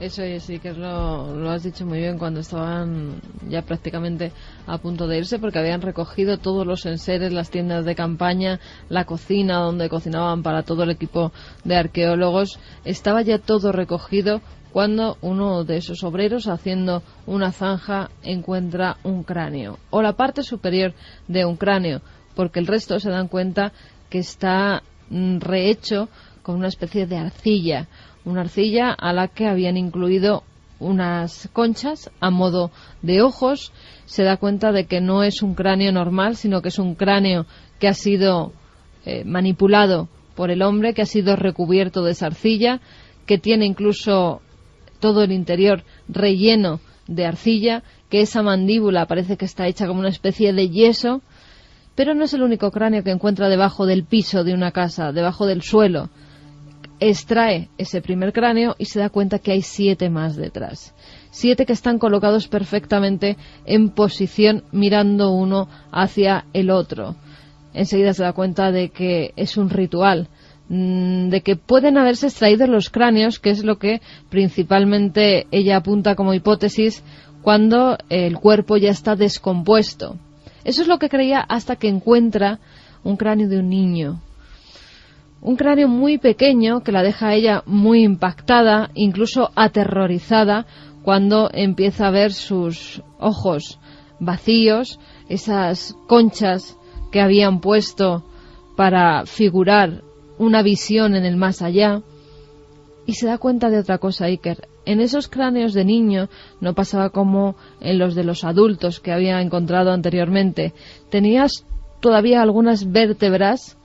Eso sí que lo has dicho muy bien, cuando estaban ya prácticamente a punto de irse, porque habían recogido todos los enseres, las tiendas de campaña, la cocina donde cocinaban para todo el equipo de arqueólogos, estaba ya todo recogido cuando uno de esos obreros, haciendo una zanja, encuentra un cráneo, o la parte superior de un cráneo, porque el resto se dan cuenta que está rehecho con una especie de arcilla, una arcilla a la que habían incluido unas conchas a modo de ojos. Se da cuenta de que no es un cráneo normal, sino que es un cráneo que ha sido manipulado por el hombre, que ha sido recubierto de esa arcilla, que tiene incluso todo el interior relleno de arcilla, que esa mandíbula parece que está hecha como una especie de yeso. Pero no es el único cráneo que encuentra debajo del piso de una casa, debajo del suelo. Extrae ese primer cráneo y se da cuenta que hay 7 más detrás. 7 que están colocados perfectamente en posición, mirando uno hacia el otro. Enseguida se da cuenta de que es un ritual, de que pueden haberse extraído los cráneos, que es lo que principalmente ella apunta como hipótesis cuando el cuerpo ya está descompuesto. Eso es lo que creía hasta que encuentra un cráneo de un niño. Un cráneo muy pequeño que la deja a ella muy impactada, incluso aterrorizada, cuando empieza a ver sus ojos vacíos, esas conchas que habían puesto para figurar una visión en el más allá, y se da cuenta de otra cosa, Iker. En esos cráneos de niño no pasaba como en los de los adultos que había encontrado anteriormente. Tenías todavía algunas vértebras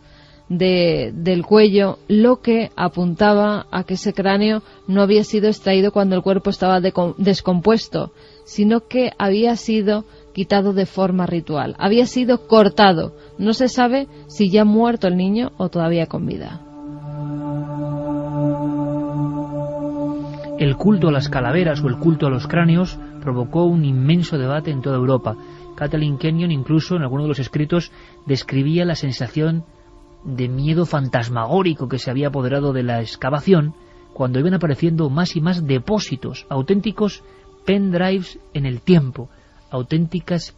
del cuello, lo que apuntaba a que ese cráneo no había sido extraído cuando el cuerpo estaba descompuesto, sino que había sido quitado de forma ritual, había sido cortado. No se sabe si ya muerto el niño o todavía con vida. El culto a las calaveras o el culto a los cráneos provocó un inmenso debate en toda Europa. Kathleen Kenyon, incluso en alguno de los escritos, describía la sensación de miedo fantasmagórico que se había apoderado de la excavación cuando iban apareciendo más y más depósitos, auténticos pendrives en el tiempo, auténticas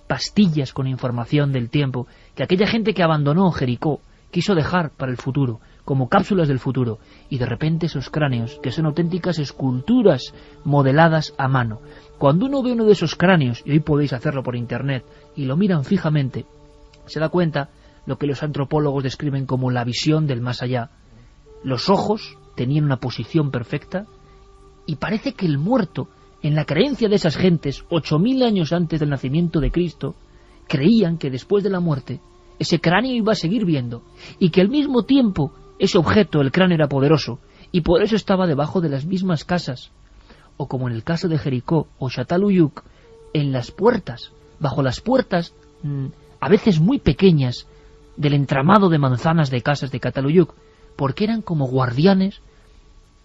pastillas con información del tiempo, que aquella gente que abandonó Jericó quiso dejar para el futuro, como cápsulas del futuro, y de repente esos cráneos, que son auténticas esculturas modeladas a mano. Cuando uno ve uno de esos cráneos, y hoy podéis hacerlo por internet, y lo miran fijamente, se da cuenta lo que los antropólogos describen como la visión del más allá. Los ojos tenían una posición perfecta, y parece que el muerto, en la creencia de esas gentes, 8000 años antes del nacimiento de Cristo, creían que después de la muerte, ese cráneo iba a seguir viendo, y que al mismo tiempo ese objeto, el cráneo, era poderoso, y por eso estaba debajo de las mismas casas, o como en el caso de Jericó o Çatalhöyük, en las puertas, bajo las puertas, a veces muy pequeñas, del entramado de manzanas de casas de Çatalhöyük, porque eran como guardianes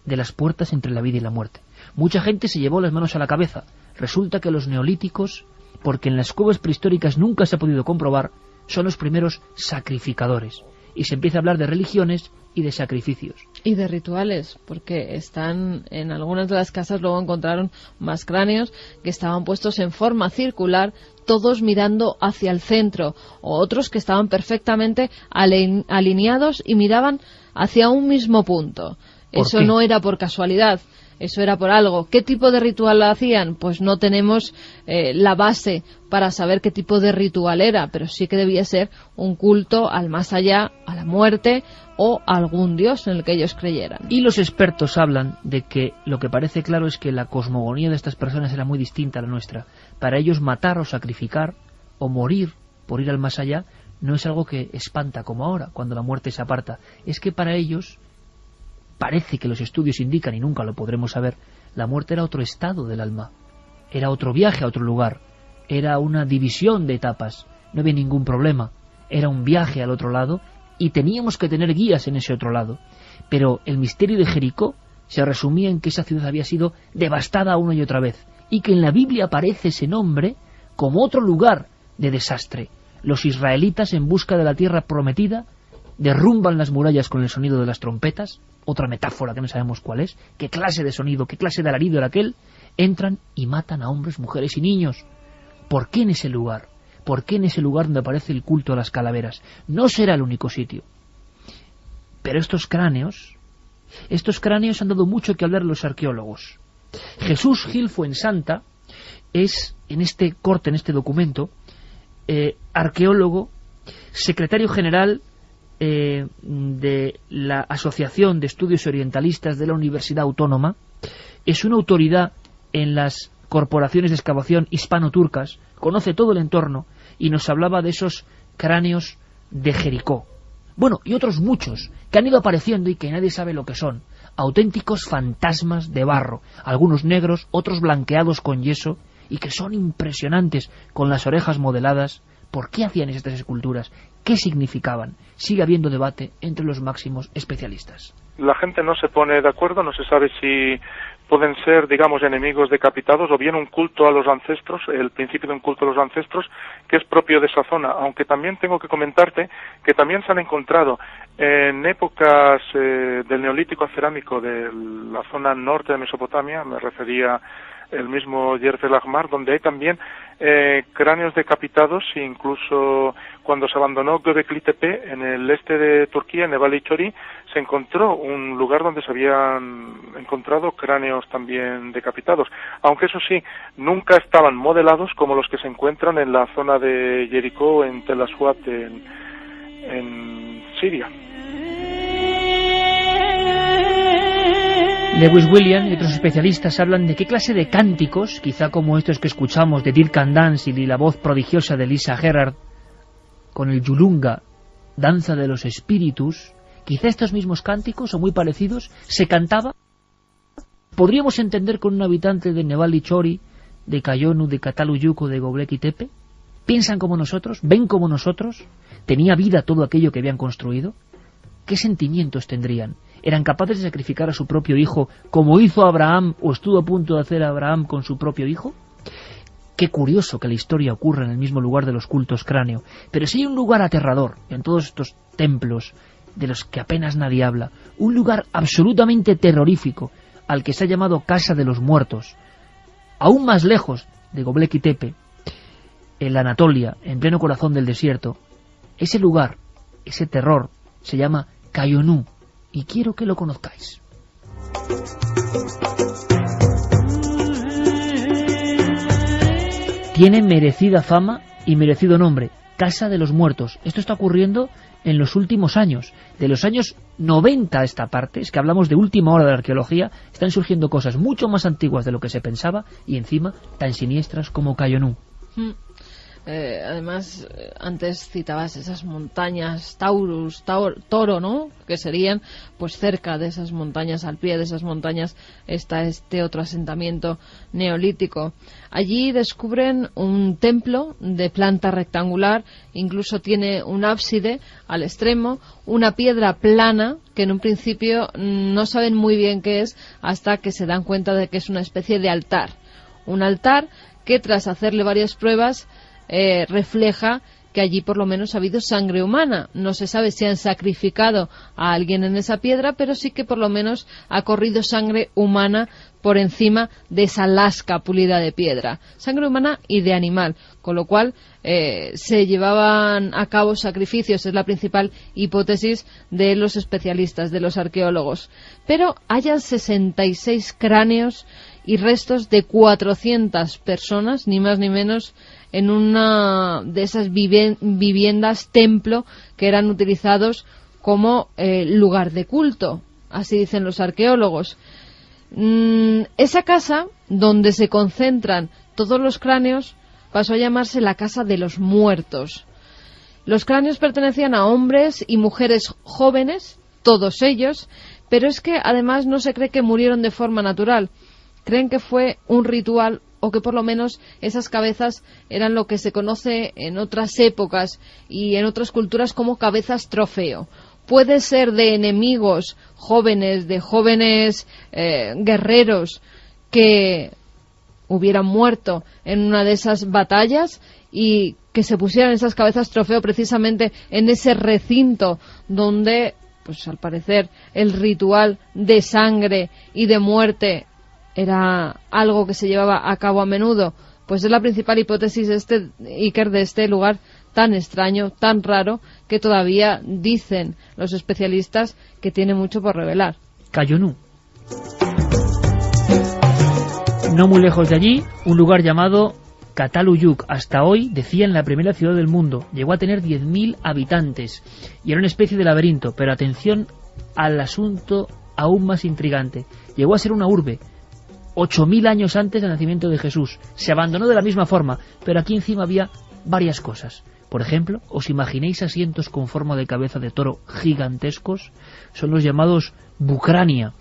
de las puertas entre la vida y la muerte. Mucha gente se llevó las manos a la cabeza. Resulta que los neolíticos, porque en las cuevas prehistóricas nunca se ha podido comprobar, son los primeros sacrificadores. Y se empieza a hablar de religiones y de sacrificios. Y de rituales, porque están en algunas de las casas, luego encontraron más cráneos que estaban puestos en forma circular, todos mirando hacia el centro, o otros que estaban perfectamente alineados y miraban hacia un mismo punto. Eso no era por casualidad, eso era por algo. ¿Qué tipo de ritual hacían? Pues no tenemos la base para saber qué tipo de ritual era, pero sí que debía ser un culto al más allá, a la muerte o a algún dios en el que ellos creyeran. Y los expertos hablan de que lo que parece claro es que la cosmogonía de estas personas era muy distinta a la nuestra. Para ellos matar o sacrificar o morir por ir al más allá no es algo que espanta como ahora, cuando la muerte se aparta. Es que para ellos, parece que los estudios indican, y nunca lo podremos saber, la muerte era otro estado del alma, era otro viaje a otro lugar, era una división de etapas, no había ningún problema, era un viaje al otro lado, y teníamos que tener guías en ese otro lado. Pero el misterio de Jericó se resumía en que esa ciudad había sido devastada una y otra vez, y que en la Biblia aparece ese nombre como otro lugar de desastre. Los israelitas, en busca de la tierra prometida, derrumban las murallas con el sonido de las trompetas, otra metáfora que no sabemos cuál es, qué clase de sonido, qué clase de alarido era aquel, entran y matan a hombres, mujeres y niños. ¿Por qué en ese lugar? ¿Por qué en ese lugar donde aparece el culto a las calaveras? No será el único sitio. Pero estos cráneos han dado mucho que hablar a los arqueólogos. Jesús Gil Fuensanta es, en este corte, en este documento, arqueólogo, secretario general de la Asociación de Estudios Orientalistas de la Universidad Autónoma, es una autoridad en las corporaciones de excavación hispano-turcas, conoce todo el entorno y nos hablaba de esos cráneos de Jericó. Bueno, y otros muchos que han ido apareciendo y que nadie sabe lo que son, auténticos fantasmas de barro, algunos negros, otros blanqueados con yeso, y que son impresionantes, con las orejas modeladas. ¿Por qué hacían estas esculturas? ¿Qué significaban? Sigue habiendo debate entre los máximos especialistas. La gente no se pone de acuerdo, no se sabe si pueden ser, digamos, enemigos decapitados o bien un culto a los ancestros, el principio de un culto a los ancestros que es propio de esa zona, aunque también tengo que comentarte que también se han encontrado en épocas del neolítico cerámico de la zona norte de Mesopotamia, me refería el mismo Yerf el Ahmar, donde hay también cráneos decapitados, e incluso cuando se abandonó Göbekli Tepe en el este de Turquía, en Nebali Chori, se encontró un lugar donde se habían encontrado cráneos también decapitados, aunque eso sí, nunca estaban modelados como los que se encuentran en la zona de Jericó, en Tel Aswat, en Siria. Lewis William y otros especialistas hablan de qué clase de cánticos, quizá como estos que escuchamos de Dirk Dance y la voz prodigiosa de Lisa Gerrard con el Yulunga, danza de los espíritus, quizá estos mismos cánticos o muy parecidos se cantaba. ¿Podríamos entender con un habitante de Nebali Chori, de Cayonu, de Cataluyuco, de Göbekli Tepe? ¿Piensan como nosotros? ¿Ven como nosotros? ¿Tenía vida todo aquello que habían construido? ¿Qué sentimientos tendrían? ¿Eran capaces de sacrificar a su propio hijo como hizo Abraham o estuvo a punto de hacer Abraham con su propio hijo? Qué curioso que la historia ocurra en el mismo lugar de los cultos cráneo. Pero si hay un lugar aterrador en todos estos templos de los que apenas nadie habla, un lugar absolutamente terrorífico al que se ha llamado Casa de los Muertos, aún más lejos de Göbekli Tepe, en la Anatolia, en pleno corazón del desierto, ese lugar, ese terror, se llama Cayonu, y quiero que lo conozcáis. Tiene merecida fama y merecido nombre, Casa de los Muertos. Esto está ocurriendo en los últimos años. De los años 90 a esta parte, es que hablamos de última hora de la arqueología, están surgiendo cosas mucho más antiguas de lo que se pensaba y encima tan siniestras como Cayonu. Además, antes citabas esas montañas Taurus, Toro, ¿no? Que serían, pues cerca de esas montañas, al pie de esas montañas, está este otro asentamiento neolítico. Allí descubren un templo de planta rectangular, incluso tiene un ábside al extremo, una piedra plana, que en un principio no saben muy bien qué es, hasta que se dan cuenta de que es una especie de altar. Un altar que, tras hacerle varias pruebas, refleja que allí por lo menos ha habido sangre humana. No se sabe si han sacrificado a alguien en esa piedra, pero sí que por lo menos ha corrido sangre humana por encima de esa lasca pulida de piedra. Sangre humana y de animal, con lo cual se llevaban a cabo sacrificios, es la principal hipótesis de los especialistas, de los arqueólogos. Pero hallan 66 cráneos y restos de 400 personas, ni más ni menos, en una de esas viviendas templo que eran utilizados como lugar de culto, así dicen los arqueólogos. Esa casa, donde se concentran todos los cráneos, pasó a llamarse la Casa de los Muertos. Los cráneos pertenecían a hombres y mujeres jóvenes, todos ellos, pero es que además no se cree que murieron de forma natural. Creen que fue un ritual, o que por lo menos esas cabezas eran lo que se conoce en otras épocas y en otras culturas como cabezas trofeo. Puede ser de enemigos jóvenes, de jóvenes guerreros que hubieran muerto en una de esas batallas y que se pusieran esas cabezas trofeo precisamente en ese recinto donde, pues al parecer, el ritual de sangre y de muerte era algo que se llevaba a cabo a menudo. Pues es la principal hipótesis Iker, de este lugar tan extraño, tan raro, que todavía dicen los especialistas que tiene mucho por revelar. Cayonu. No muy lejos de allí, un lugar llamado Cataluyuk, hasta hoy, decían, la primera ciudad del mundo. Llegó a tener 10.000 habitantes y era una especie de laberinto, pero atención al asunto aún más intrigante. Llegó a ser una urbe 8.000 años antes del nacimiento de Jesús. Se abandonó de la misma forma, pero aquí encima había varias cosas. Por ejemplo, ¿os imagináis asientos con forma de cabeza de toro gigantescos? Son los llamados Bucrania,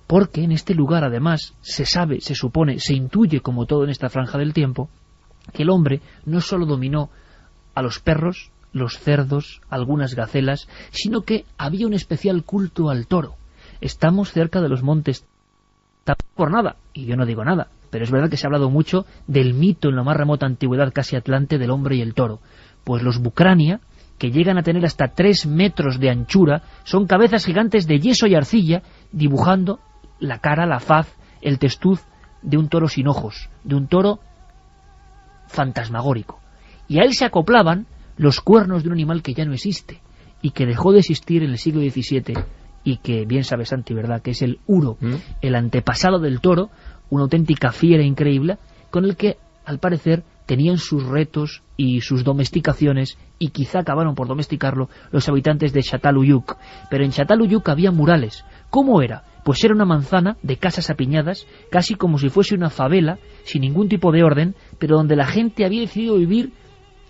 porque en este lugar además se sabe, se supone, se intuye, como todo en esta franja del tiempo, que el hombre no solo dominó a los perros, los cerdos, algunas gacelas, sino que había un especial culto al toro. Estamos cerca de los montes por nada, y yo no digo nada, pero es verdad que se ha hablado mucho del mito en la más remota antigüedad, casi atlante, del hombre y el toro. Pues los Bucrania, que llegan a tener hasta 3 metros de anchura, son cabezas gigantes de yeso y arcilla, dibujando la cara, la faz, el testuz de un toro sin ojos, de un toro fantasmagórico. Y a él se acoplaban los cuernos de un animal que ya no existe y que dejó de existir en el siglo XVII y que, bien sabe Santi, ¿verdad?, que es el uro, el antepasado del toro, una auténtica fiera increíble, con el que, al parecer, tenían sus retos y sus domesticaciones, y quizá acabaron por domesticarlo los habitantes de Çatalhöyük. Pero en Çatalhöyük había murales. ¿Cómo era? Pues era una manzana de casas apiñadas, casi como si fuese una favela, sin ningún tipo de orden, pero donde la gente había decidido vivir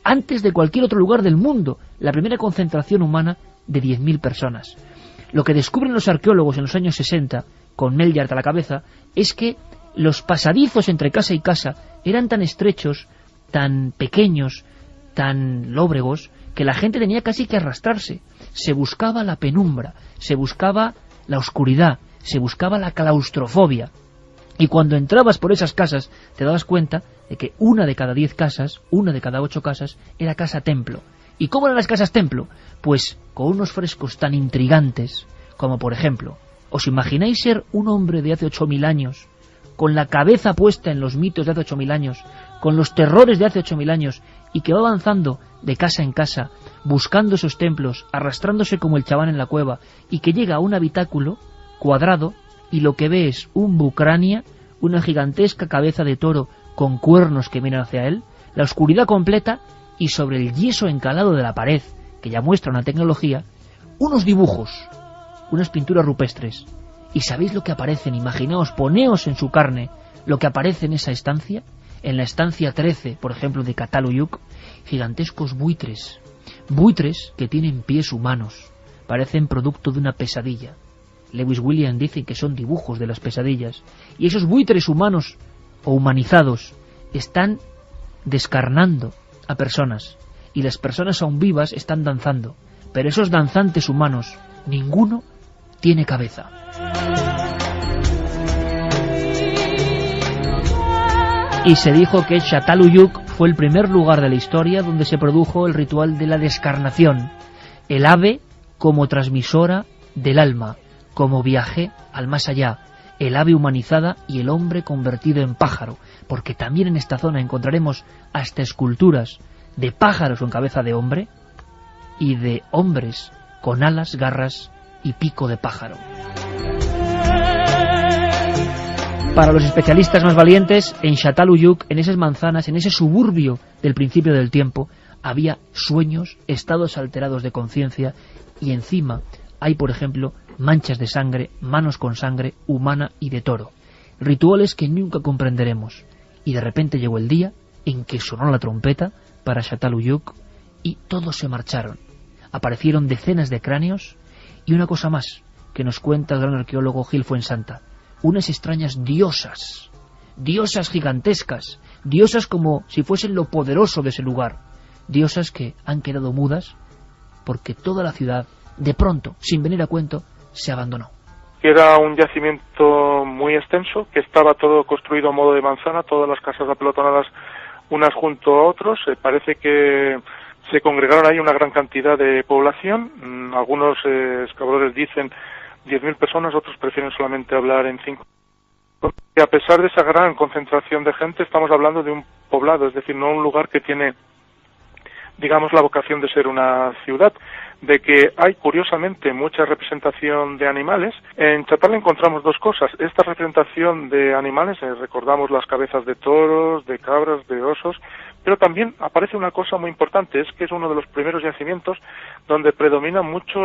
antes de cualquier otro lugar del mundo, la primera concentración humana de 10.000 personas. Lo que descubren los arqueólogos en los años 60, con Melgert a la cabeza, es que los pasadizos entre casa y casa eran tan estrechos, tan pequeños, tan lóbregos, que la gente tenía casi que arrastrarse. Se buscaba la penumbra, se buscaba la oscuridad, se buscaba la claustrofobia. Y cuando entrabas por esas casas te dabas cuenta de que 1 de cada 10 casas, 1 de cada 8 casas, era casa-templo. ¿Y cómo eran las casas-templo? Pues con unos frescos tan intrigantes como, por ejemplo, ¿os imagináis ser un hombre de hace 8.000 años, con la cabeza puesta en los mitos de hace 8.000 años, con los terrores de hace 8.000 años, y que va avanzando de casa en casa, buscando esos templos, arrastrándose como el chaván en la cueva, y que llega a un habitáculo cuadrado, y lo que ve es un bucrania, una gigantesca cabeza de toro con cuernos que miran hacia él, la oscuridad completa, y sobre el yeso encalado de la pared, que ya muestra una tecnología, unos dibujos, unas pinturas rupestres. ¿Y sabéis lo que aparecen? Imaginaos, poneos en su carne lo que aparece en esa estancia. En la estancia 13, por ejemplo, de Çatalhöyük, gigantescos buitres, buitres que tienen pies humanos, parecen producto de una pesadilla. Lewis Williams dice que son dibujos de las pesadillas, y esos buitres humanos o humanizados están descarnando a personas, y las personas aún vivas están danzando, pero esos danzantes humanos, ninguno tiene cabeza. Y se dijo que Çatalhöyük fue el primer lugar de la historia donde se produjo el ritual de la descarnación, el ave como transmisora del alma, como viaje al más allá, el ave humanizada y el hombre convertido en pájaro, porque también en esta zona encontraremos hasta esculturas de pájaros con cabeza de hombre y de hombres con alas, garras y pico de pájaro. Para los especialistas más valientes, en Çatalhöyük, en esas manzanas, en ese suburbio del principio del tiempo, había sueños, estados alterados de conciencia, y encima hay, por ejemplo, manchas de sangre, manos con sangre humana y de toro. Rituales que nunca comprenderemos. Y de repente llegó el día en que sonó la trompeta para Çatalhöyük y todos se marcharon. Aparecieron decenas de cráneos y una cosa más que nos cuenta el gran arqueólogo Gil Fuensanta. Unas extrañas diosas, diosas gigantescas, diosas como si fuesen lo poderoso de ese lugar, diosas que han quedado mudas porque toda la ciudad, de pronto, sin venir a cuento, se abandonó. Era un yacimiento muy extenso, que estaba todo construido a modo de manzana, todas las casas apelotonadas unas junto a otros. Parece que se congregaron ahí una gran cantidad de población. Algunos excavadores dicen 10.000 personas, otros prefieren solamente hablar en 5. Y a pesar de esa gran concentración de gente, estamos hablando de un poblado, es decir, no un lugar que tiene, digamos, la vocación de ser una ciudad, de que hay, curiosamente, mucha representación de animales. En Chatal encontramos dos cosas. Esta representación de animales, recordamos las cabezas de toros, de cabras, de osos, pero también aparece una cosa muy importante, es que es uno de los primeros yacimientos donde predominan mucho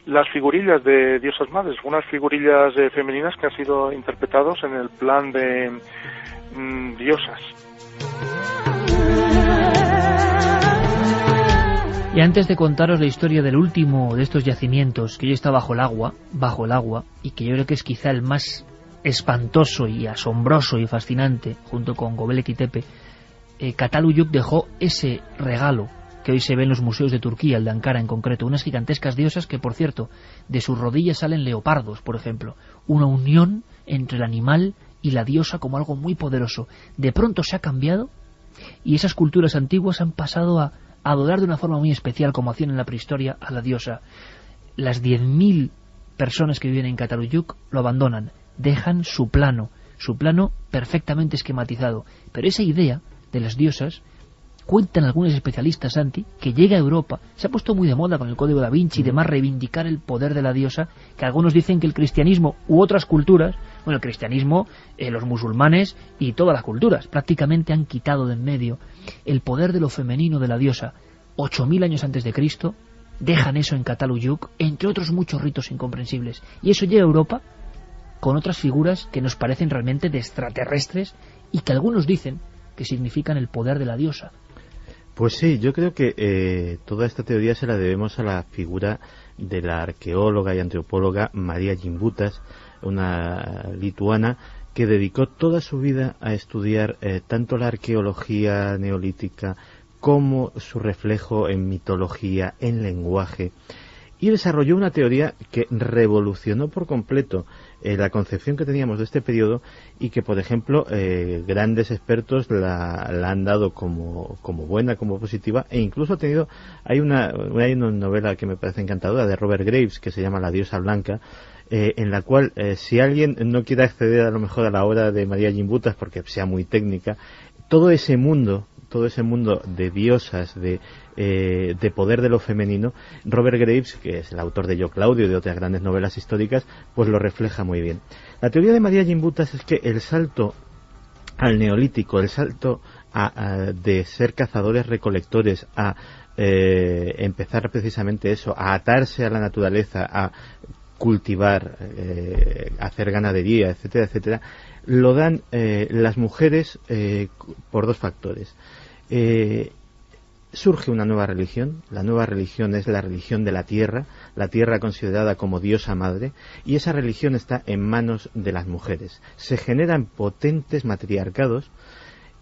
las figurillas de diosas madres, unas figurillas femeninas que han sido interpretados en el plan de diosas. Y antes de contaros la historia del último de estos yacimientos, que hoy está bajo el agua, y que yo creo que es quizá el más espantoso y asombroso y fascinante, junto con Göbekli Tepe, Çatalhöyük dejó ese regalo que hoy se ve en los museos de Turquía, el de Ankara en concreto, unas gigantescas diosas que, por cierto, de sus rodillas salen leopardos, por ejemplo, una unión entre el animal y la diosa como algo muy poderoso. De pronto se ha cambiado y esas culturas antiguas han pasado a adorar de una forma muy especial, como hacían en la prehistoria, a la diosa. Las 10.000 personas que viven en Çatalhöyük lo abandonan, dejan su plano, su plano perfectamente esquematizado. Pero esa idea de las diosas, cuentan algunos especialistas, Santi, que llega a Europa, se ha puesto muy de moda con el Código da Vinci y demás, reivindicar el poder de la diosa, que algunos dicen que el cristianismo u otras culturas, bueno, el cristianismo, los musulmanes y todas las culturas, prácticamente han quitado de en medio el poder de lo femenino de la diosa. 8000 años antes de Cristo, dejan eso en Cataluyuk, entre otros muchos ritos incomprensibles. Y eso llega a Europa con otras figuras que nos parecen realmente de extraterrestres y que algunos dicen que significan el poder de la diosa. Pues sí, yo creo que toda esta teoría se la debemos a la figura de la arqueóloga y antropóloga María Gimbutas, una lituana que dedicó toda su vida a estudiar tanto la arqueología neolítica como su reflejo en mitología, en lenguaje, y desarrolló una teoría que revolucionó por completo la concepción que teníamos de este periodo y que, por ejemplo, grandes expertos la han dado como buena, como positiva, e incluso ha tenido, hay una novela que me parece encantadora de Robert Graves que se llama La diosa blanca, en la cual si alguien no quiere acceder a lo mejor a la obra de María Gimbutas porque sea muy técnica, todo ese mundo de diosas, de poder de lo femenino, Robert Graves, que es el autor de Yo Claudio y de otras grandes novelas históricas, pues lo refleja muy bien. La teoría de María Gimbutas es que el salto al neolítico, el salto de ser cazadores-recolectores a empezar precisamente eso, a atarse a la naturaleza, a cultivar, hacer ganadería, etcétera, etcétera, lo dan las mujeres por dos factores. Surge una nueva religión, la nueva religión es la religión de la tierra considerada como diosa madre, y esa religión está en manos de las mujeres. Se generan potentes matriarcados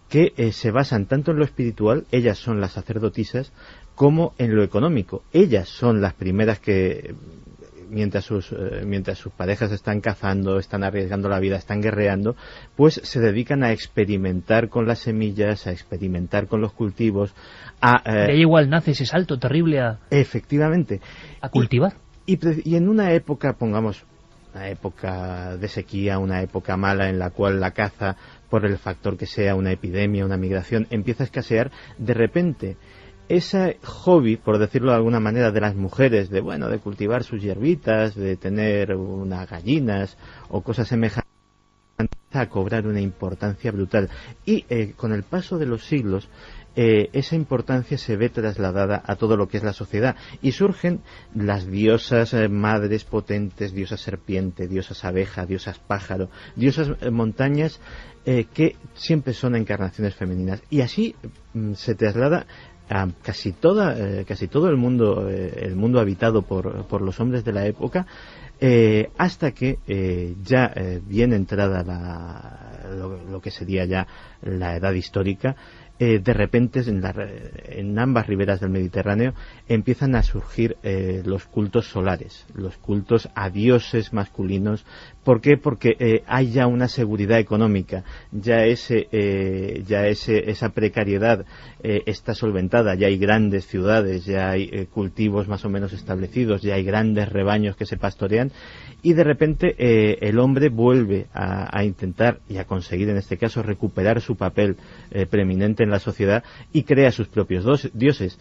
que se basan tanto en lo espiritual, ellas son las sacerdotisas, como en lo económico. Ellas son las primeras que, mientras sus parejas están cazando, están arriesgando la vida, están guerreando, pues se dedican a experimentar con las semillas, a experimentar con los cultivos. De ahí igual nace ese salto terrible efectivamente, a cultivar. Y en una época, pongamos, una época de sequía, una época mala en la cual la caza, por el factor que sea, una epidemia, una migración, empieza a escasear, de repente ese hobby, por decirlo de alguna manera, de las mujeres, de cultivar sus hierbitas, de tener unas gallinas o cosas semejantes, empieza a cobrar una importancia brutal. Y con el paso de los siglos, esa importancia se ve trasladada a todo lo que es la sociedad, y surgen las diosas madres potentes, diosas serpiente, diosas abeja, diosas pájaro, diosas montañas, que siempre son encarnaciones femeninas, y así se traslada a casi todo el mundo habitado por los hombres de la época, hasta que ya bien entrada lo que sería ya la edad histórica, de repente en ambas riberas del Mediterráneo empiezan a surgir los cultos solares, los cultos a dioses masculinos. ¿Por qué? Porque hay ya una seguridad económica, ya esa precariedad está solventada, ya hay grandes ciudades, ya hay cultivos más o menos establecidos, ya hay grandes rebaños que se pastorean, y de repente el hombre vuelve a intentar y a conseguir, en este caso, recuperar su papel preeminente en la sociedad, y crea sus propios dioses.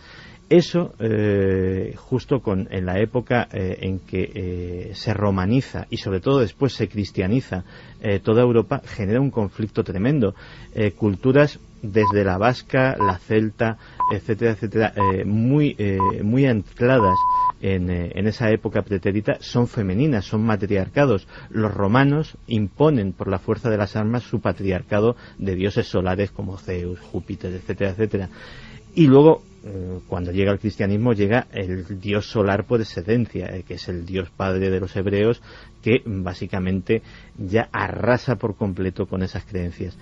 Eso, justo en la época en que se romaniza y sobre todo después se cristianiza toda Europa, genera un conflicto tremendo. Culturas desde la vasca, la celta, etcétera, etcétera, muy ancladas en esa época pretérita, son femeninas, son matriarcados. Los romanos imponen por la fuerza de las armas su patriarcado de dioses solares como Zeus, Júpiter, etcétera, etcétera. Y luego, cuando llega el cristianismo, llega el dios solar por excelencia, que es el dios padre de los hebreos, que básicamente ya arrasa por completo con esas creencias.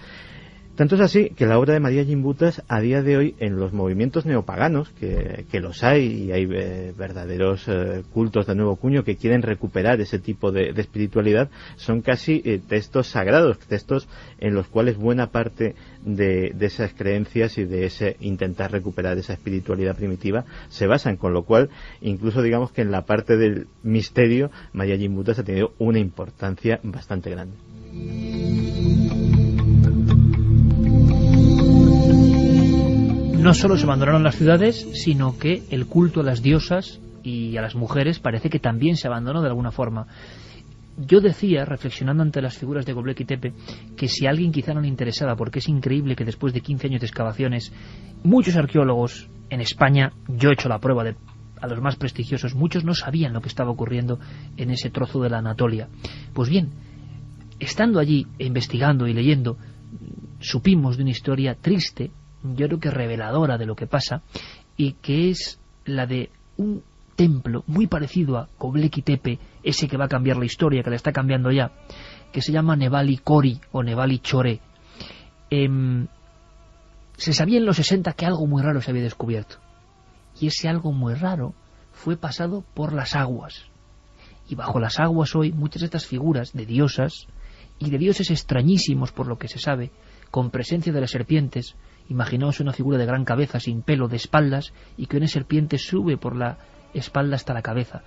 Tanto es así que la obra de María Gimbutas, a día de hoy, en los movimientos neopaganos, que los hay, y hay verdaderos cultos de nuevo cuño que quieren recuperar ese tipo de espiritualidad, son casi textos sagrados, textos en los cuales buena parte de esas creencias y de ese intentar recuperar esa espiritualidad primitiva se basan, con lo cual, incluso digamos que en la parte del misterio, María Gimbutas ha tenido una importancia bastante grande. no solo se abandonaron las ciudades, sino que el culto a las diosas y a las mujeres parece que también se abandonó de alguna forma. Yo decía, reflexionando ante las figuras de Göbekli Tepe, que si a alguien quizá no le interesaba, porque es increíble que después de 15 años de excavaciones, muchos arqueólogos en España, yo he hecho la prueba de a los más prestigiosos, muchos no sabían lo que estaba ocurriendo en ese trozo de la Anatolia. Pues bien, estando allí, investigando y leyendo, supimos de una historia triste, yo creo que reveladora de lo que pasa, y que es la de un templo muy parecido a Göbekli Tepe, ese que va a cambiar la historia, que la está cambiando ya, que se llama Nebali Kori o Nebali Choré. Se sabía en los 60 que algo muy raro se había descubierto, y ese algo muy raro fue pasado por las aguas, y bajo las aguas hoy muchas de estas figuras de diosas y de dioses extrañísimos por lo que se sabe, con presencia de las serpientes. Imaginaos una figura de gran cabeza sin pelo, de espaldas, y que una serpiente sube por la espalda hasta la cabeza.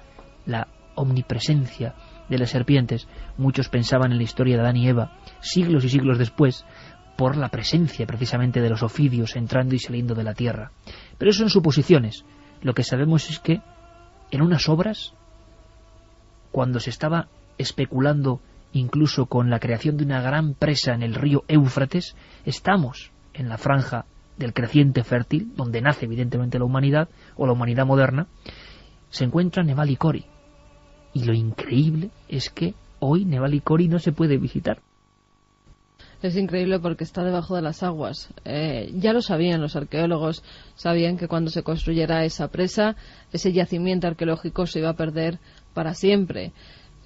La omnipresencia de las serpientes. Muchos pensaban en la historia de Adán y Eva, siglos y siglos después, por la presencia precisamente de los ofidios entrando y saliendo de la tierra. Pero eso son suposiciones. Lo que sabemos es que en unas obras, cuando se estaba especulando incluso con la creación de una gran presa en el río Éufrates, estamos en la franja del creciente fértil, donde nace evidentemente la humanidad, o la humanidad moderna, se encuentra Nebali Kori. Y lo increíble es que hoy Nebali Kori no se puede visitar. Es increíble porque está debajo de las aguas. Ya lo sabían los arqueólogos, sabían que cuando se construyera esa presa, ese yacimiento arqueológico se iba a perder para siempre.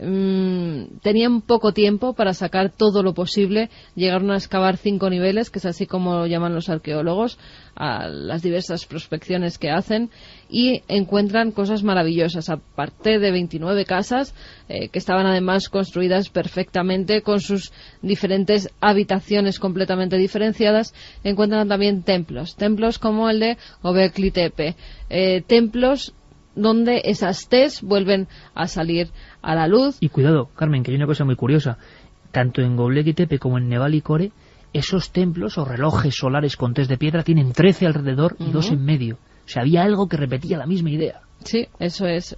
Tenían poco tiempo para sacar todo lo posible, llegaron a excavar 5 niveles, que es así como lo llaman los arqueólogos, a las diversas prospecciones que hacen, y encuentran cosas maravillosas, aparte de 29 casas, que estaban además construidas perfectamente, con sus diferentes habitaciones completamente diferenciadas. Encuentran también templos como el de Göbekli Tepe, templos donde esas tes vuelven a salir a la luz. Y cuidado, Carmen, que hay una cosa muy curiosa. Tanto en Göbekli Tepe como en Nebali Kori, esos templos o relojes solares con tes de piedra tienen 13 alrededor y 2 en medio. O sea, había algo que repetía la misma idea. Sí, eso es.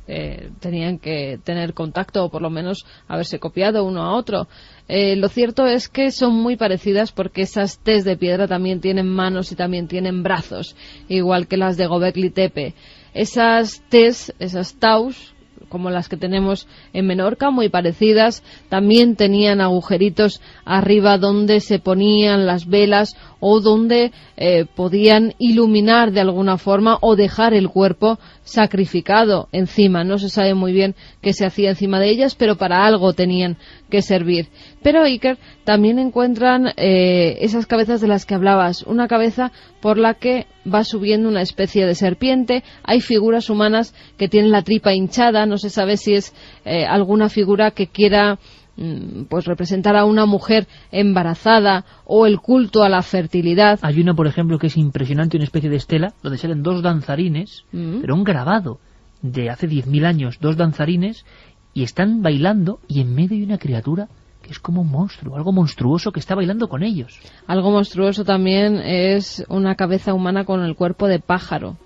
Tenían que tener contacto, o por lo menos haberse copiado uno a otro. Lo cierto es que son muy parecidas, porque esas tes de piedra también tienen manos y también tienen brazos, igual que las de Göbekli Tepe. Esas tes, esas taus, como las que tenemos en Menorca, muy parecidas, también tenían agujeritos arriba donde se ponían las velas o donde podían iluminar de alguna forma o dejar el cuerpo sacrificado encima. No se sabe muy bien qué se hacía encima de ellas, pero para algo tenían que servir. Pero Iker, también encuentran esas cabezas de las que hablabas, una cabeza por la que va subiendo una especie de serpiente. Hay figuras humanas que tienen la tripa hinchada, no se sabe si es alguna figura que quiera pues representar a una mujer embarazada o el culto a la fertilidad. Hay una, por ejemplo, que es impresionante, una especie de estela donde salen 2 danzarines, pero un grabado de hace 10.000 años, 2 danzarines, y están bailando, y en medio hay una criatura que es como un monstruo, algo monstruoso que está bailando con ellos. Algo monstruoso también es una cabeza humana con el cuerpo de pájaro,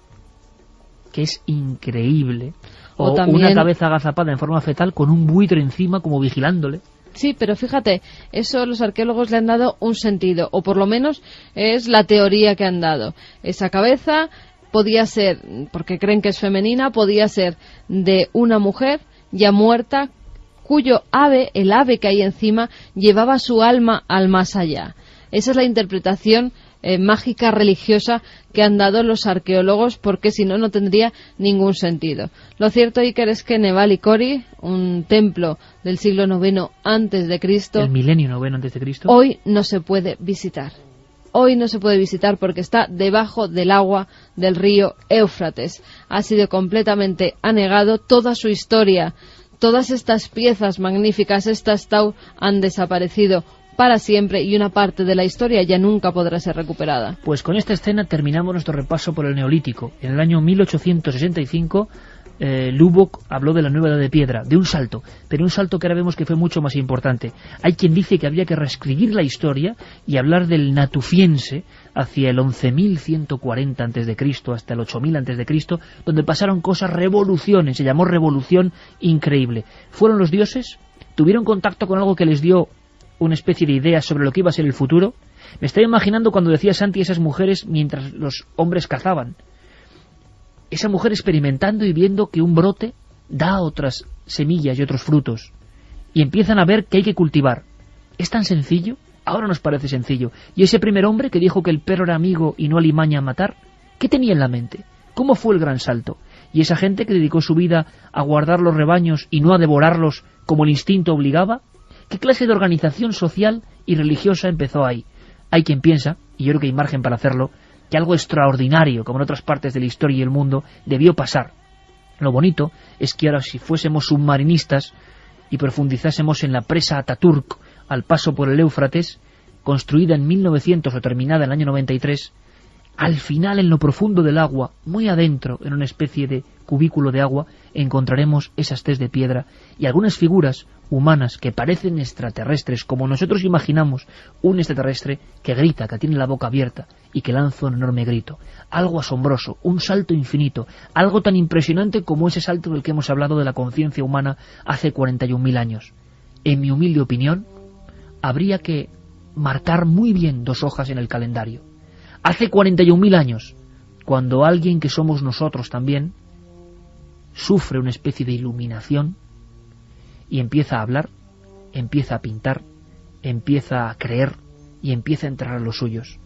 que es increíble. O también una cabeza agazapada en forma fetal con un buitre encima como vigilándole. Sí, pero fíjate, eso los arqueólogos le han dado un sentido, o por lo menos es la teoría que han dado. Esa cabeza podía ser, porque creen que es femenina, podía ser de una mujer ya muerta, cuyo ave, el ave que hay encima, llevaba su alma al más allá. Esa es la interpretación mágica religiosa que han dado los arqueólogos, porque si no, no tendría ningún sentido. Lo cierto, Iker, es que Nebali Kori, un templo del siglo IX antes de Cristo, el milenio IX antes de Cristo, hoy no se puede visitar. Hoy no se puede visitar porque está debajo del agua del río Éufrates. Ha sido completamente anegado, toda su historia, todas estas piezas magníficas, estas tau, han desaparecido para siempre, y una parte de la historia ya nunca podrá ser recuperada. Pues con esta escena terminamos nuestro repaso por el Neolítico. En el año 1865 Lubbock habló de la nueva edad de piedra, de un salto, pero un salto que ahora vemos que fue mucho más importante. Hay quien dice que había que reescribir la historia y hablar del natufiense hacia el 11.140 a.C. hasta el 8.000 a.C., donde pasaron cosas, revoluciones, se llamó revolución increíble. Fueron los dioses, tuvieron contacto con algo que les dio una especie de idea sobre lo que iba a ser el futuro. Me estoy imaginando cuando decía Santi esas mujeres mientras los hombres cazaban. Esa mujer experimentando y viendo que un brote da otras semillas y otros frutos. Y empiezan a ver que hay que cultivar. ¿Es tan sencillo? Ahora nos parece sencillo. ¿Y ese primer hombre que dijo que el perro era amigo y no alimaña a matar? ¿Qué tenía en la mente? ¿Cómo fue el gran salto? ¿Y esa gente que dedicó su vida a guardar los rebaños y no a devorarlos como el instinto obligaba? ¿Qué clase de organización social y religiosa empezó ahí? Hay quien piensa, y yo creo que hay margen para hacerlo, que algo extraordinario, como en otras partes de la historia y el mundo, debió pasar. Lo bonito es que ahora, si fuésemos submarinistas y profundizásemos en la presa Ataturk al paso por el Éufrates, construida en 1900 o terminada en el año 93, al final, en lo profundo del agua, muy adentro, en una especie de cubículo de agua, encontraremos esas tés de piedra y algunas figuras humanas que parecen extraterrestres, como nosotros imaginamos un extraterrestre que grita, que tiene la boca abierta y que lanza un enorme grito. Algo asombroso, un salto infinito, algo tan impresionante como ese salto del que hemos hablado de la conciencia humana hace 41.000 años. En mi humilde opinión, habría que marcar muy bien 2 hojas en el calendario. Hace 41.000 años, cuando alguien que somos nosotros también sufre una especie de iluminación y empieza a hablar, empieza a pintar, empieza a creer y empieza a entrar a los suyos.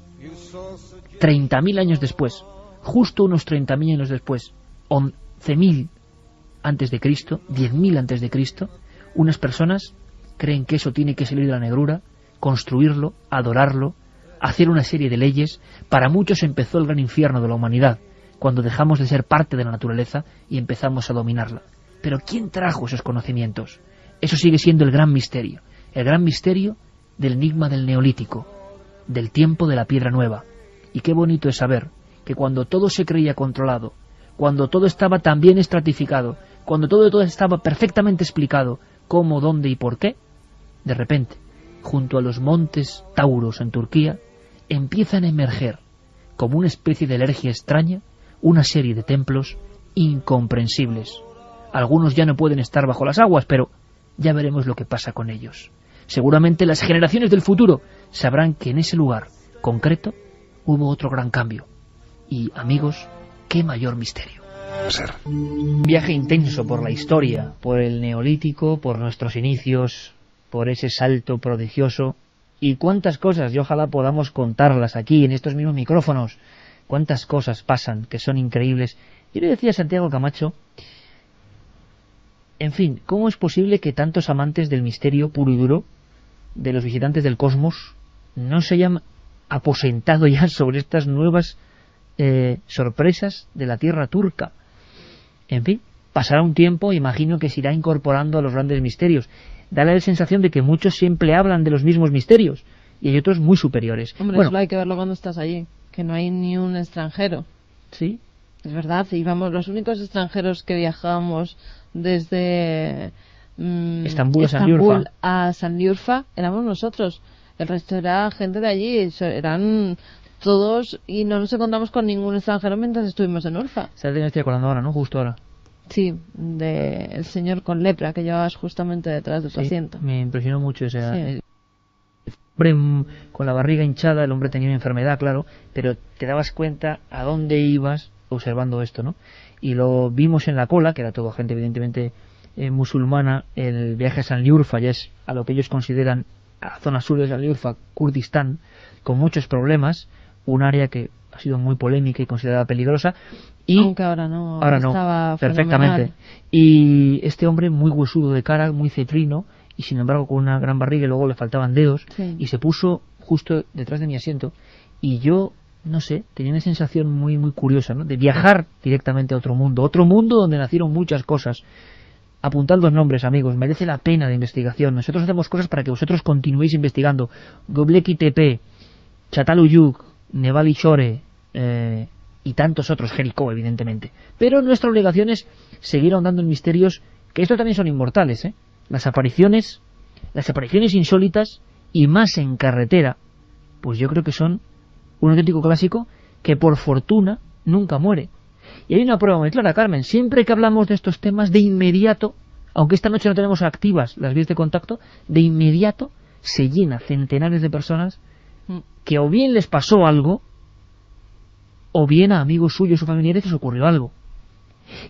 30.000 años después, justo unos 30.000 años después, 11.000 antes de Cristo, 10.000 antes de Cristo, unas personas creen que eso tiene que salir de la negrura, construirlo, adorarlo, hacer una serie de leyes. Para muchos empezó el gran infierno de la humanidad, cuando dejamos de ser parte de la naturaleza y empezamos a dominarla. Pero ¿quién trajo esos conocimientos? Eso sigue siendo el gran misterio del enigma del Neolítico, del tiempo de la piedra nueva. Y qué bonito es saber que cuando todo se creía controlado, cuando todo estaba tan bien estratificado, cuando todo estaba perfectamente explicado, cómo, dónde y por qué, de repente, junto a los montes Tauros en Turquía, empiezan a emerger, como una especie de alergia extraña, una serie de templos incomprensibles. Algunos ya no pueden estar bajo las aguas, pero ya veremos lo que pasa con ellos. Seguramente las generaciones del futuro sabrán que en ese lugar concreto hubo otro gran cambio. Y, amigos, qué mayor misterio. Un viaje intenso por la historia, por el Neolítico, por nuestros inicios, por ese salto prodigioso. Y cuántas cosas, y ojalá podamos contarlas aquí, en estos mismos micrófonos, cuántas cosas pasan que son increíbles. Yo le decía a Santiago Camacho, en fin, ¿cómo es posible que tantos amantes del misterio puro y duro, de los visitantes del cosmos, no se hayan aposentado ya sobre estas nuevas sorpresas de la tierra turca? En fin, pasará un tiempo, imagino que se irá incorporando a los grandes misterios. Da la sensación de que muchos siempre hablan de los mismos misterios y hay otros muy superiores. Hombre, bueno, solo hay que verlo cuando estás allí, que no hay ni un extranjero. Sí. Es verdad, íbamos los únicos extranjeros que viajábamos desde Estambul a Sanliurfa éramos nosotros. El resto era gente de allí, eran todos, y no nos encontramos con ningún extranjero mientras estuvimos en Urfa. ¿Sabes de qué estoy acordando ahora, no? Justo ahora. Sí, del señor con lepra que llevabas justamente detrás de tu asiento. Me impresionó mucho ese Sí. hombre con la barriga hinchada. El hombre tenía una enfermedad, claro, pero te dabas cuenta a dónde ibas observando esto, ¿no? Y lo vimos en la cola, que era toda gente evidentemente musulmana. El viaje a Sanliurfa ya es a lo que ellos consideran a la zona sur de Sanliurfa, Kurdistán, con muchos problemas, un área que ha sido muy polémica y considerada peligrosa. Y aunque ahora no, estaba perfectamente fenomenal. Y este hombre muy huesudo de cara, muy cetrino, y sin embargo con una gran barriga, y luego le faltaban dedos, sí. Y se puso justo detrás de mi asiento, y yo, no sé, tenía una sensación muy muy curiosa, ¿no? De viajar directamente a otro mundo donde nacieron muchas cosas. Apuntad los nombres, amigos, merece la pena de investigación. Nosotros hacemos cosas para que vosotros continuéis investigando. Göbekli Tepe, Çatalhöyük, Nevali Shore, y tantos otros, Jericó, evidentemente. Pero nuestra obligación es seguir ahondando en misterios, que estos también son inmortales, ¿eh? Las apariciones insólitas, y más en carretera, pues yo creo que son un auténtico clásico que por fortuna nunca muere. Y hay una prueba muy clara, Carmen, siempre que hablamos de estos temas, de inmediato, aunque esta noche no tenemos activas las vías de contacto, de inmediato se llena centenares de personas que o bien les pasó algo, o bien a amigos suyos o familiares les ocurrió algo.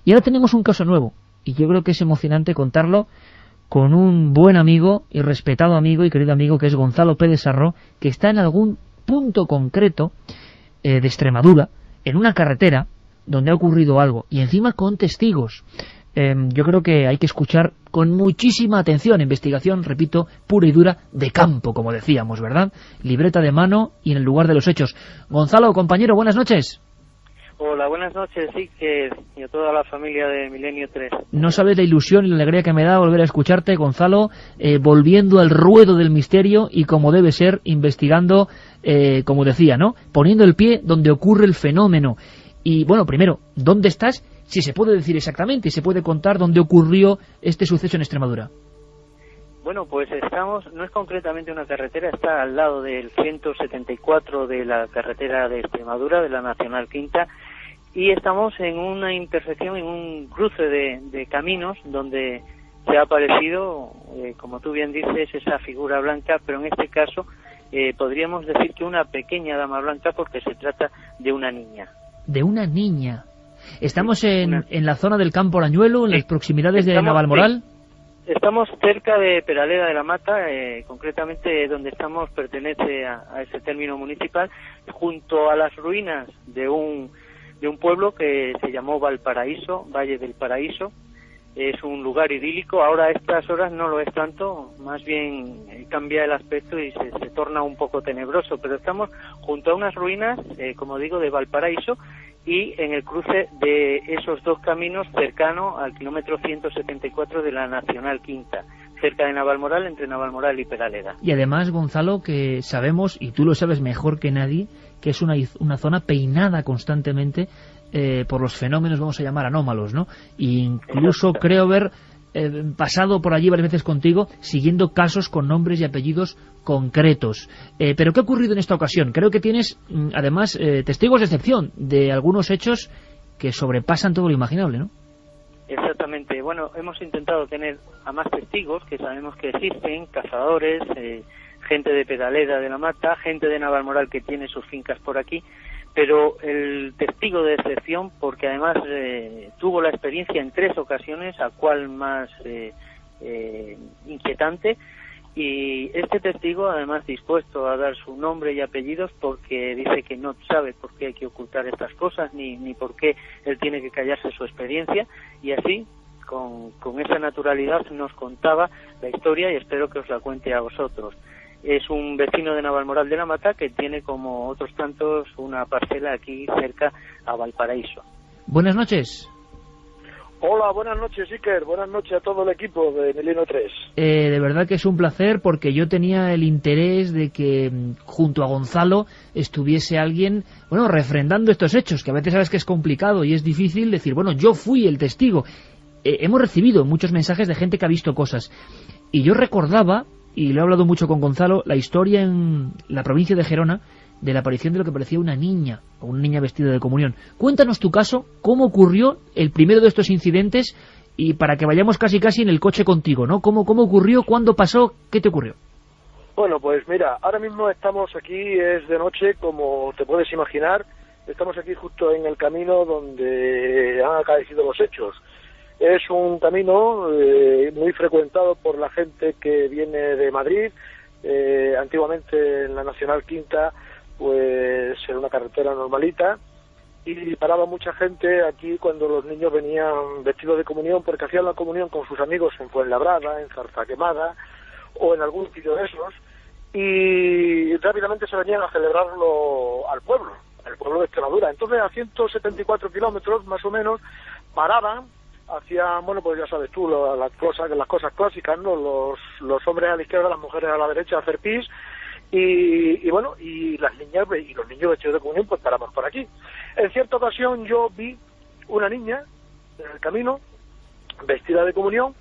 Y ahora tenemos un caso nuevo, y yo creo que es emocionante contarlo con un buen amigo y respetado amigo y querido amigo, que es Gonzalo Pérez Sarró, que está en algún punto concreto de Extremadura, en una carretera donde ha ocurrido algo, y encima con testigos. Yo creo que hay que escuchar con muchísima atención, investigación, repito, pura y dura, de campo, como decíamos, ¿verdad? Libreta de mano y en el lugar de los hechos. Gonzalo, compañero, buenas noches. Hola, buenas noches, Iker, y a toda la familia de Milenio 3. No sabes la ilusión y la alegría que me da volver a escucharte, Gonzalo, volviendo al ruedo del misterio y como debe ser, investigando, como decía, ¿no? Poniendo el pie donde ocurre el fenómeno. Y bueno, primero, ¿dónde estás? Si se puede decir exactamente y se puede contar dónde ocurrió este suceso en Extremadura. Bueno, pues no es concretamente una carretera, está al lado del 174 de la carretera de Extremadura, de la Nacional Quinta, y estamos en una intersección, en un cruce de caminos donde se ha aparecido, como tú bien dices, esa figura blanca, pero en este caso podríamos decir que una pequeña dama blanca, porque se trata de una niña. De una niña. ¿Estamos en la zona del Campo Arañuelo, en las proximidades de Navalmoral? Sí. Estamos cerca de Peraleda de la Mata, concretamente donde estamos pertenece a ese término municipal, junto a las ruinas de un pueblo que se llamó Valparaíso, Valle del Paraíso. Es un lugar idílico, ahora a estas horas no lo es tanto, más bien cambia el aspecto y se torna un poco tenebroso, pero estamos junto a unas ruinas, como digo, de Valparaíso, y en el cruce de esos dos caminos, cercano al kilómetro 174 de la Nacional Quinta, cerca de Navalmoral, entre Navalmoral y Peraleda. Y además, Gonzalo, que sabemos, y tú lo sabes mejor que nadie, que es una zona peinada constantemente por los fenómenos, vamos a llamar, anómalos, ¿no? E incluso creo haber pasado por allí varias veces contigo, siguiendo casos con nombres y apellidos concretos. Pero ¿qué ha ocurrido en esta ocasión? Creo que tienes, además, testigos de excepción de algunos hechos que sobrepasan todo lo imaginable, ¿no? Exactamente. Bueno, hemos intentado tener a más testigos, que sabemos que existen, cazadores, gente de Peraleda de la Mata, gente de Navalmoral que tiene sus fincas por aquí, pero el testigo de excepción, porque además tuvo la experiencia en 3 ocasiones, a cual más inquietante, y este testigo además dispuesto a dar su nombre y apellidos, porque dice que no sabe por qué hay que ocultar estas cosas, ni por qué él tiene que callarse su experiencia, y así, con esa naturalidad, nos contaba la historia, y espero que os la cuente a vosotros. Es un vecino de Navalmoral de la Mata que tiene, como otros tantos, una parcela aquí cerca a Valparaíso. Buenas noches. Hola, buenas noches, Iker. Buenas noches a todo el equipo de Milenio 3. De verdad que es un placer, porque yo tenía el interés de que junto a Gonzalo estuviese alguien, bueno, refrendando estos hechos, que a veces sabes que es complicado y es difícil decir, bueno, yo fui el testigo. Hemos recibido muchos mensajes de gente que ha visto cosas. Y yo recordaba, y lo he hablado mucho con Gonzalo, la historia en la provincia de Gerona de la aparición de lo que parecía una niña, o una niña vestida de comunión. Cuéntanos tu caso, cómo ocurrió el primero de estos incidentes, y para que vayamos casi en el coche contigo, ¿no? ¿Cómo ocurrió? ¿Cuándo pasó? ¿Qué te ocurrió? Bueno, pues mira, ahora mismo estamos aquí, es de noche, como te puedes imaginar. Estamos aquí justo en el camino donde han acaecido los hechos. Es un camino muy frecuentado por la gente que viene de Madrid. Antiguamente en la Nacional Quinta pues era una carretera normalita, y paraba mucha gente aquí cuando los niños venían vestidos de comunión, porque hacían la comunión con sus amigos en Fuenlabrada, en Zarzaquemada o en algún sitio de esos, y rápidamente se venían a celebrarlo al pueblo de Extremadura. Entonces a 174 kilómetros más o menos paraban, hacían, bueno, pues ya sabes tú, las cosas clásicas, ¿no? Los hombres a la izquierda, las mujeres a la derecha, hacer pis, Y bueno, y las niñas y los niños vestidos de comunión pues paraban por aquí. En cierta ocasión yo vi una niña en el camino, vestida de comunión,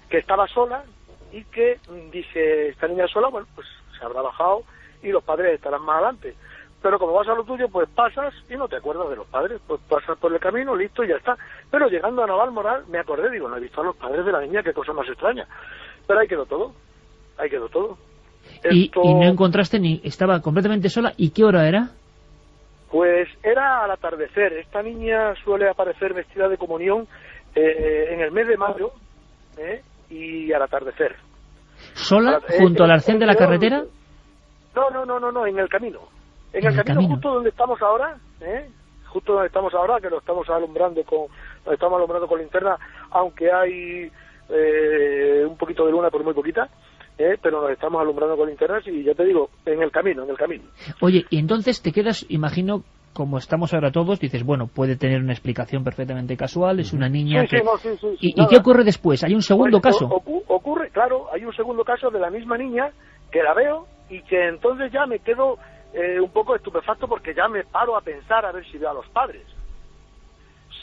que estaba sola y que dije, esta niña sola, bueno, pues se habrá bajado y los padres estarán más adelante. Pero como vas a lo tuyo, pues pasas y no te acuerdas de los padres, pues pasas por el camino, listo, y ya está. Pero llegando a Navalmoral me acordé, digo, no he visto a los padres de la niña, qué cosa más extraña. Pero ahí quedó todo, ahí quedó todo. Y no encontraste ni... Estaba completamente sola. ¿Y qué hora era? Pues era al atardecer. Esta niña suele aparecer vestida de comunión en el mes de mayo y al atardecer. ¿Sola? ¿Junto al arcén de la carretera? No, en el camino. En el camino justo donde estamos ahora, justo donde estamos ahora, que lo estamos alumbrando con linterna, aunque hay un poquito de luna, por muy poquita, pero nos estamos alumbrando con linternas y ya te digo, en el camino. Oye, y entonces te quedas, imagino, como estamos ahora todos, dices, bueno, puede tener una explicación perfectamente casual, es una niña que... Sí, ¿Y qué ocurre después? ¿Hay un segundo caso? Ocurre, claro, hay un segundo caso de la misma niña que la veo y que entonces ya me quedo un poco estupefacto porque ya me paro a pensar a ver si veo a los padres.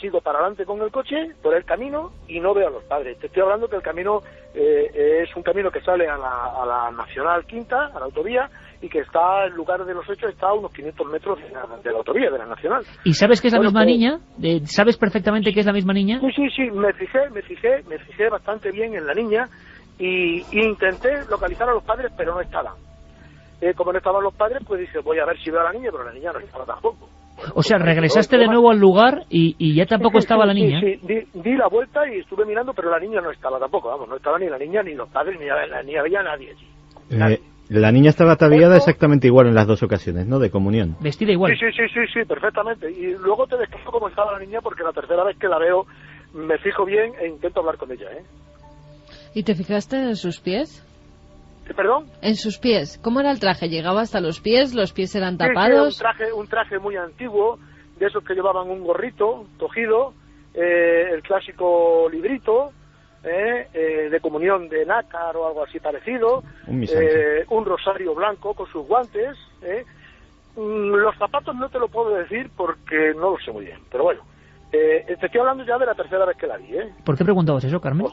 Sigo para adelante con el coche por el camino y no veo a los padres. Te estoy hablando que el camino es un camino que sale a la Nacional Quinta, a la autovía, y que está, el lugar de los hechos está a unos 500 metros de la autovía, de la Nacional. ¿Y sabes que es la misma niña? ¿Sabes perfectamente que es la misma niña? Sí, me fijé bastante bien en la niña y intenté localizar a los padres, pero no estaban. Como no estaban los padres, pues dije, voy a ver si veo a la niña, pero la niña no estaba tampoco. O sea, regresaste de nuevo al lugar y ya tampoco estaba la niña. Sí, di la vuelta y estuve mirando, pero la niña no estaba tampoco, vamos, no estaba ni la niña, ni los padres, ni había nadie allí. La niña estaba ataviada exactamente igual en las dos ocasiones, ¿no? De comunión. Vestida igual. Sí, perfectamente. Y luego te describo cómo estaba la niña, porque la tercera vez que la veo me fijo bien e intento hablar con ella, ¿Y te fijaste en sus pies? ¿Perdón? En sus pies. ¿Cómo era el traje? ¿Llegaba hasta los pies? ¿Los pies eran tapados? Sí, un traje muy antiguo, de esos que llevaban un gorrito cogido, el clásico librito, de comunión de nácar o algo así parecido, un rosario blanco con sus guantes. Los zapatos no te lo puedo decir porque no lo sé muy bien, pero bueno. Te estoy hablando ya de la tercera vez que la vi, ¿Por qué preguntabas eso, Carmen?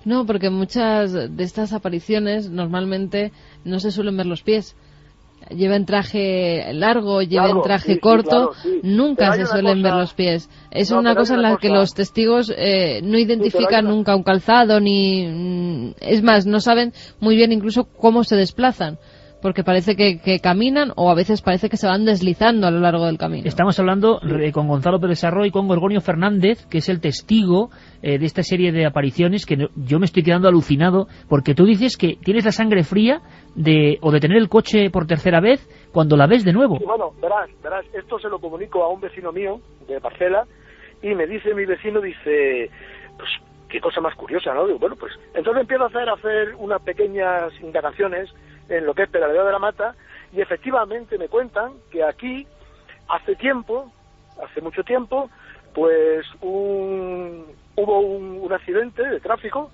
No, porque muchas de estas apariciones normalmente no se suelen ver los pies. Lleven traje largo, lleven traje corto, nunca se suelen ver los pies. Es una cosa en la que los testigos no identifican nunca un calzado, ni... Es más, no saben muy bien incluso cómo se desplazan, porque parece que caminan o a veces parece que se van deslizando a lo largo del camino. Estamos hablando con Gonzalo Pérez Sarro y con Gorgonio Fernández, que es el testigo de esta serie de apariciones, que yo me estoy quedando alucinado, porque tú dices que tienes la sangre fría de tener el coche por tercera vez cuando la ves de nuevo. Sí, bueno, verás, esto se lo comunico a un vecino mío de parcela y me dice mi vecino, dice, pues qué cosa más curiosa, ¿no? Digo, bueno, pues entonces empiezo a hacer unas pequeñas indagaciones en lo que es Peraleda de la Mata, y efectivamente me cuentan que aquí hace mucho tiempo, pues hubo un accidente de tráfico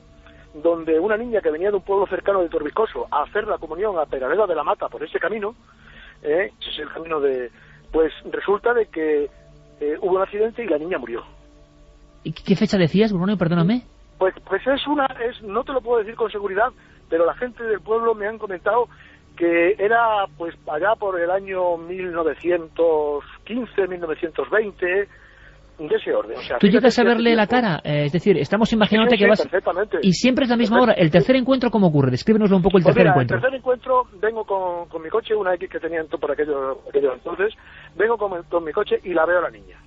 donde una niña que venía de un pueblo cercano de Torviscoso a hacer la comunión a Peraleda de la Mata por ese camino, ese es el camino pues resulta de que hubo un accidente y la niña murió. ¿Y qué fecha decías, Bruno? Perdóname. Pues no te lo puedo decir con seguridad, pero la gente del pueblo me han comentado que era pues allá por el año 1915, 1920, de ese orden. O sea, ¿tú llegas a verle la cara? Es decir, estamos imaginándote que vas... perfectamente. Y siempre es la misma hora. ¿El tercer encuentro cómo ocurre? Descríbenoslo un poco el tercer encuentro. El tercer encuentro, vengo con mi coche, una X que tenía por aquello entonces, vengo con mi coche y la veo a la niña.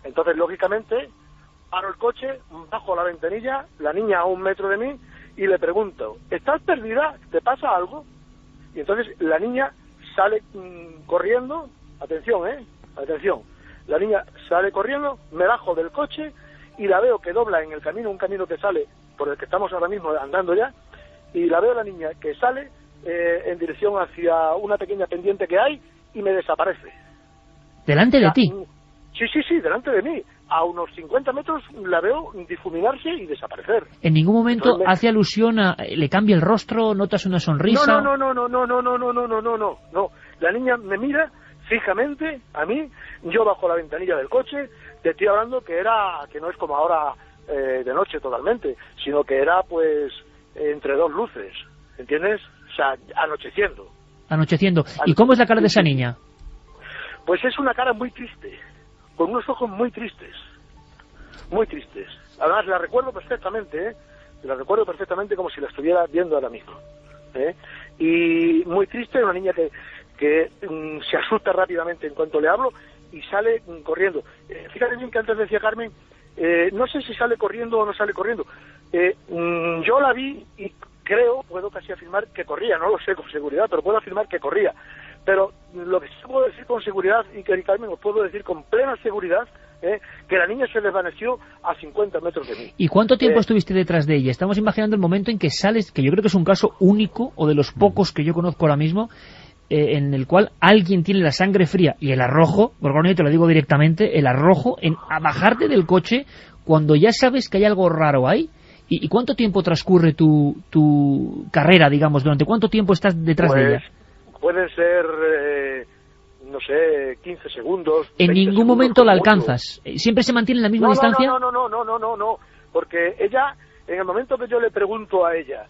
Entonces, lógicamente, paro el coche, bajo la ventanilla, la niña a 1 metro de mí, y le pregunto, ¿estás perdida? ¿Te pasa algo? Y entonces la niña sale corriendo, atención, la niña sale corriendo, me bajo del coche y la veo que dobla en el camino, un camino que sale por el que estamos ahora mismo andando ya, y la veo a la niña que sale en dirección hacia una pequeña pendiente que hay y me desaparece. ¿Delante de ti? Sí, delante de mí. a unos 50 metros la veo difuminarse y desaparecer. ¿En ningún momento hace alusión a... le cambia el rostro, notas una sonrisa? No. La niña me mira fijamente a mí, yo bajo la ventanilla del coche, te estoy hablando que no es como ahora de noche totalmente, sino que era pues entre dos luces, ¿entiendes? O sea, anocheciendo. ¿Y cómo es la cara de esa niña? Pues es una cara muy triste, con unos ojos muy tristes. Además la recuerdo perfectamente, como si la estuviera viendo ahora mismo. Y muy triste, una niña que se asusta rápidamente en cuanto le hablo y sale corriendo. Fíjate bien que antes decía Carmen, no sé si sale corriendo o no sale corriendo. Yo la vi y puedo casi afirmar que corría, no lo sé con seguridad, pero puedo afirmar que corría. Pero lo que sí puedo decir con seguridad, y que Carmen os puedo decir con plena seguridad, que la niña se desvaneció a 50 metros de mí. ¿Y cuánto tiempo estuviste detrás de ella? Estamos imaginando el momento en que sales, que yo creo que es un caso único, o de los pocos que yo conozco ahora mismo, en el cual alguien tiene la sangre fría y el arrojo, Gorgonio, te lo digo directamente, el arrojo a bajarte del coche cuando ya sabes que hay algo raro ahí. ¿Y cuánto tiempo transcurre tu carrera, digamos? ¿Durante cuánto tiempo estás detrás de ella? Pueden ser, no sé, 15 segundos. ¿En ningún momento la alcanzas? ¿Siempre se mantiene en la misma distancia? No, porque ella, en el momento que yo le pregunto a ella,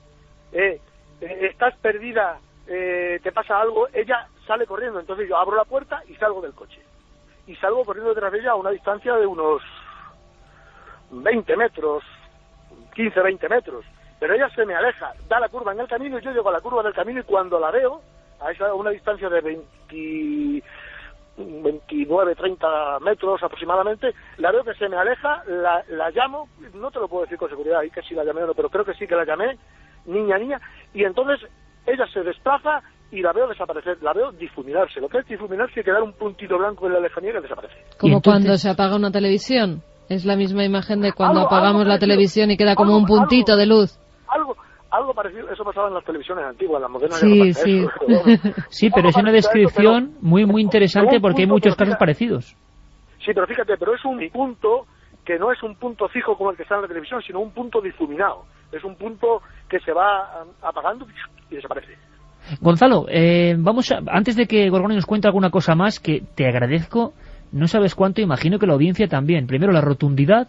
¿estás perdida? ¿Te pasa algo? Ella sale corriendo, entonces yo abro la puerta y salgo del coche. Y salgo corriendo detrás de ella a una distancia de unos 20 metros, 15, 20 metros. Pero ella se me aleja, da la curva en el camino y yo llego a la curva del camino y cuando la veo, a una distancia de 29, 30 metros aproximadamente, la veo que se me aleja, la llamo, no te lo puedo decir con seguridad, ahí que sí la llamé o no, pero creo que sí que la llamé, niña, y entonces ella se desplaza y la veo desaparecer, la veo difuminarse. Lo que es difuminarse y quedar un puntito blanco en la lejanía que desaparece. Como entonces, cuando se apaga una televisión, es la misma imagen de cuando apagamos la televisión y queda como un puntito de luz. Algo parecido, eso pasaba en las televisiones antiguas, las modernas sí, ya no pasa sí. eso, pero bueno. Sí, pero es una descripción muy interesante porque hay muchos casos parecidos. Sí, pero fíjate, pero es un punto que no es un punto fijo como el que está en la televisión, sino un punto difuminado. Es un punto que se va apagando y desaparece. Gonzalo, antes de que Gorgonio nos cuente alguna cosa más, que te agradezco, no sabes cuánto, imagino que la audiencia también. Primero la rotundidad,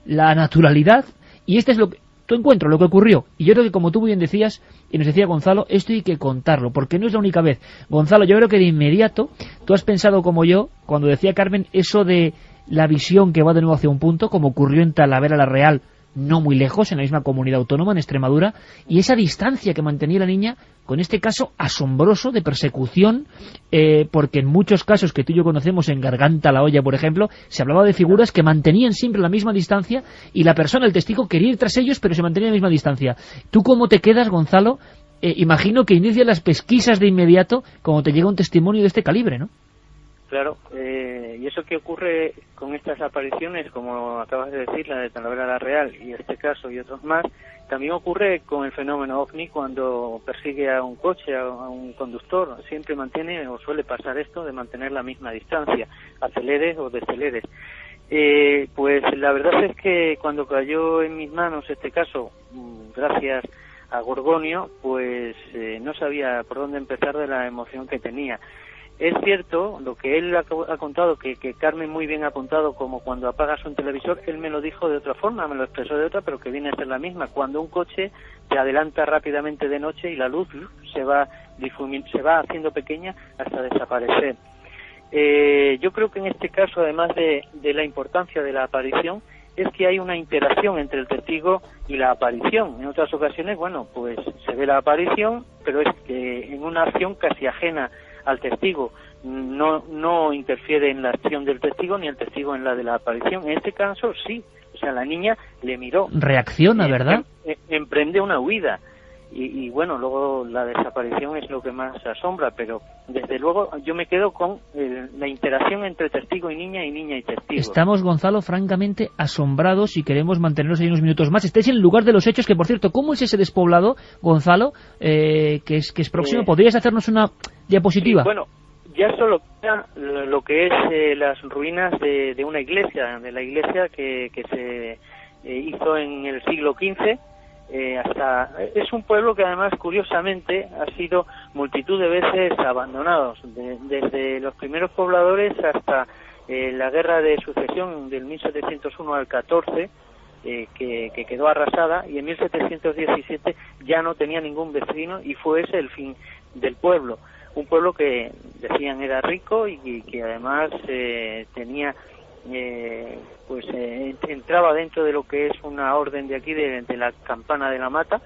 la naturalidad, y este es tu encuentro, lo que ocurrió. Y yo creo que, como tú muy bien decías, y nos decía Gonzalo, esto hay que contarlo, porque no es la única vez. Gonzalo, yo creo que de inmediato tú has pensado como yo, cuando decía Carmen, eso de la visión que va de nuevo hacia un punto, como ocurrió en Talavera la Real, no muy lejos, en la misma comunidad autónoma, en Extremadura, y esa distancia que mantenía la niña con este caso asombroso de persecución, porque en muchos casos que tú y yo conocemos, en Garganta la Olla, por ejemplo, se hablaba de figuras que mantenían siempre la misma distancia y la persona, el testigo, quería ir tras ellos, pero se mantenía la misma distancia. ¿Tú cómo te quedas, Gonzalo? Imagino que inicias las pesquisas de inmediato cuando te llega un testimonio de este calibre, ¿no? Claro, y eso que ocurre con estas apariciones, como acabas de decir, la de Talavera la Real y este caso y otros más, también ocurre con el fenómeno OVNI cuando persigue a un coche, a un conductor. Siempre mantiene, o suele pasar esto, de mantener la misma distancia, aceleres o desceleres. Pues la verdad es que cuando cayó en mis manos este caso, gracias a Gorgonio, pues no sabía por dónde empezar de la emoción que tenía. Es cierto, lo que él ha contado, que Carmen muy bien ha apuntado, como cuando apagas un televisor, él me lo dijo de otra forma, me lo expresó de otra, pero que viene a ser la misma. Cuando un coche te adelanta rápidamente de noche y la luz se va haciendo pequeña hasta desaparecer. Yo creo que en este caso, además de la importancia de la aparición, es que hay una interacción entre el testigo y la aparición. En otras ocasiones, bueno, pues se ve la aparición, pero es que en una acción casi ajena al testigo, no interfiere en la acción del testigo ni el testigo en la de la aparición. En este caso sí, o sea, la niña le miró, reacciona, ¿verdad? Emprende una huida y bueno, luego la desaparición es lo que más asombra, pero desde luego yo me quedo con la interacción entre testigo y niña y testigo. Estamos, Gonzalo, francamente asombrados y queremos mantenernos ahí unos minutos más. Estáis en el lugar de los hechos, que por cierto, ¿cómo es ese despoblado, Gonzalo, que es próximo? ¿Podrías hacernos una diapositiva? Sí, bueno, ya solo queda lo que es las ruinas de una iglesia, de la iglesia que se hizo en el siglo XV. Es un pueblo que además curiosamente ha sido multitud de veces abandonados, desde los primeros pobladores hasta la guerra de sucesión del 1701 al 14, que quedó arrasada, y en 1717 ya no tenía ningún vecino y fue ese el fin del pueblo. Un pueblo que decían era rico y que además tenía entraba dentro de lo que es una orden de aquí de la Campana de la Mata,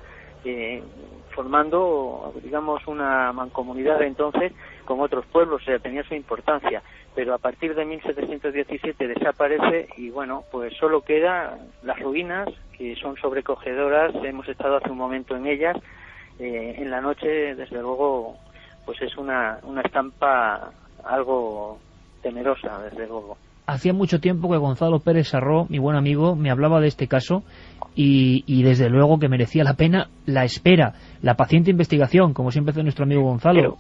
formando, digamos, una mancomunidad entonces con otros pueblos. O sea, tenía su importancia, pero a partir de 1717 desaparece y bueno, pues solo quedan las ruinas, que son sobrecogedoras. Hemos estado hace un momento en ellas. En la noche, desde luego, pues es una estampa algo temerosa, desde luego. Hacía mucho tiempo que Gonzalo Pérez Sarró, mi buen amigo, me hablaba de este caso y desde luego que merecía la pena la espera, la paciente investigación, como siempre hace nuestro amigo Gonzalo.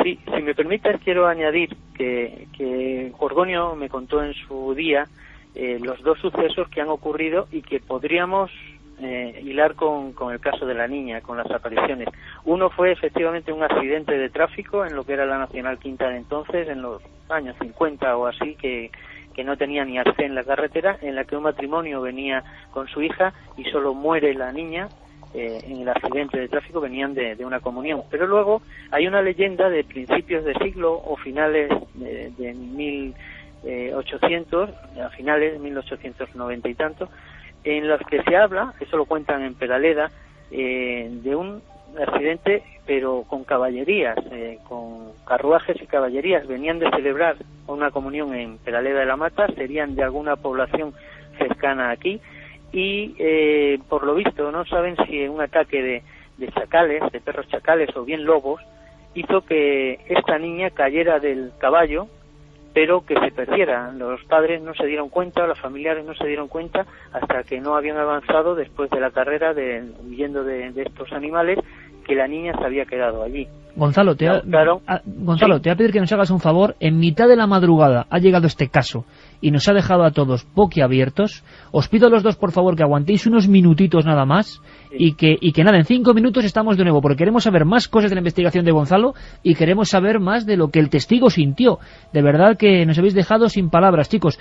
Sí, si me permites, quiero añadir que Gorgonio me contó en su día los dos sucesos que han ocurrido y que podríamos hilar con el caso de la niña, con las apariciones. Uno fue efectivamente un accidente de tráfico en lo que era la Nacional Quinta de entonces, en los años 50 o así, que no tenía ni arcén en la carretera, en la que un matrimonio venía con su hija y solo muere la niña en el accidente de tráfico. Venían de una comunión. Pero luego hay una leyenda de principios de siglo o finales de 1800, a finales de 1890 y tanto, en los que se habla, eso lo cuentan en Peraleda, de un accidente pero con caballerías, con carruajes y caballerías. Venían de celebrar una comunión en Peraleda de la Mata, serían de alguna población cercana aquí, y por lo visto no saben si un ataque de chacales, de perros chacales o bien lobos, hizo que esta niña cayera del caballo, pero que se perdiera. Los padres no se dieron cuenta, los familiares no se dieron cuenta, hasta que no habían avanzado después de la carrera, huyendo de estos animales, que la niña se había quedado allí. Gonzalo, te voy a pedir que nos hagas un favor. En mitad de la madrugada ha llegado este caso y nos ha dejado a todos boquiabiertos. Os pido a los dos, por favor, que aguantéis unos minutitos nada más, y que nada, en 5 minutos estamos de nuevo, porque queremos saber más cosas de la investigación de Gonzalo y queremos saber más de lo que el testigo sintió. De verdad que nos habéis dejado sin palabras, chicos.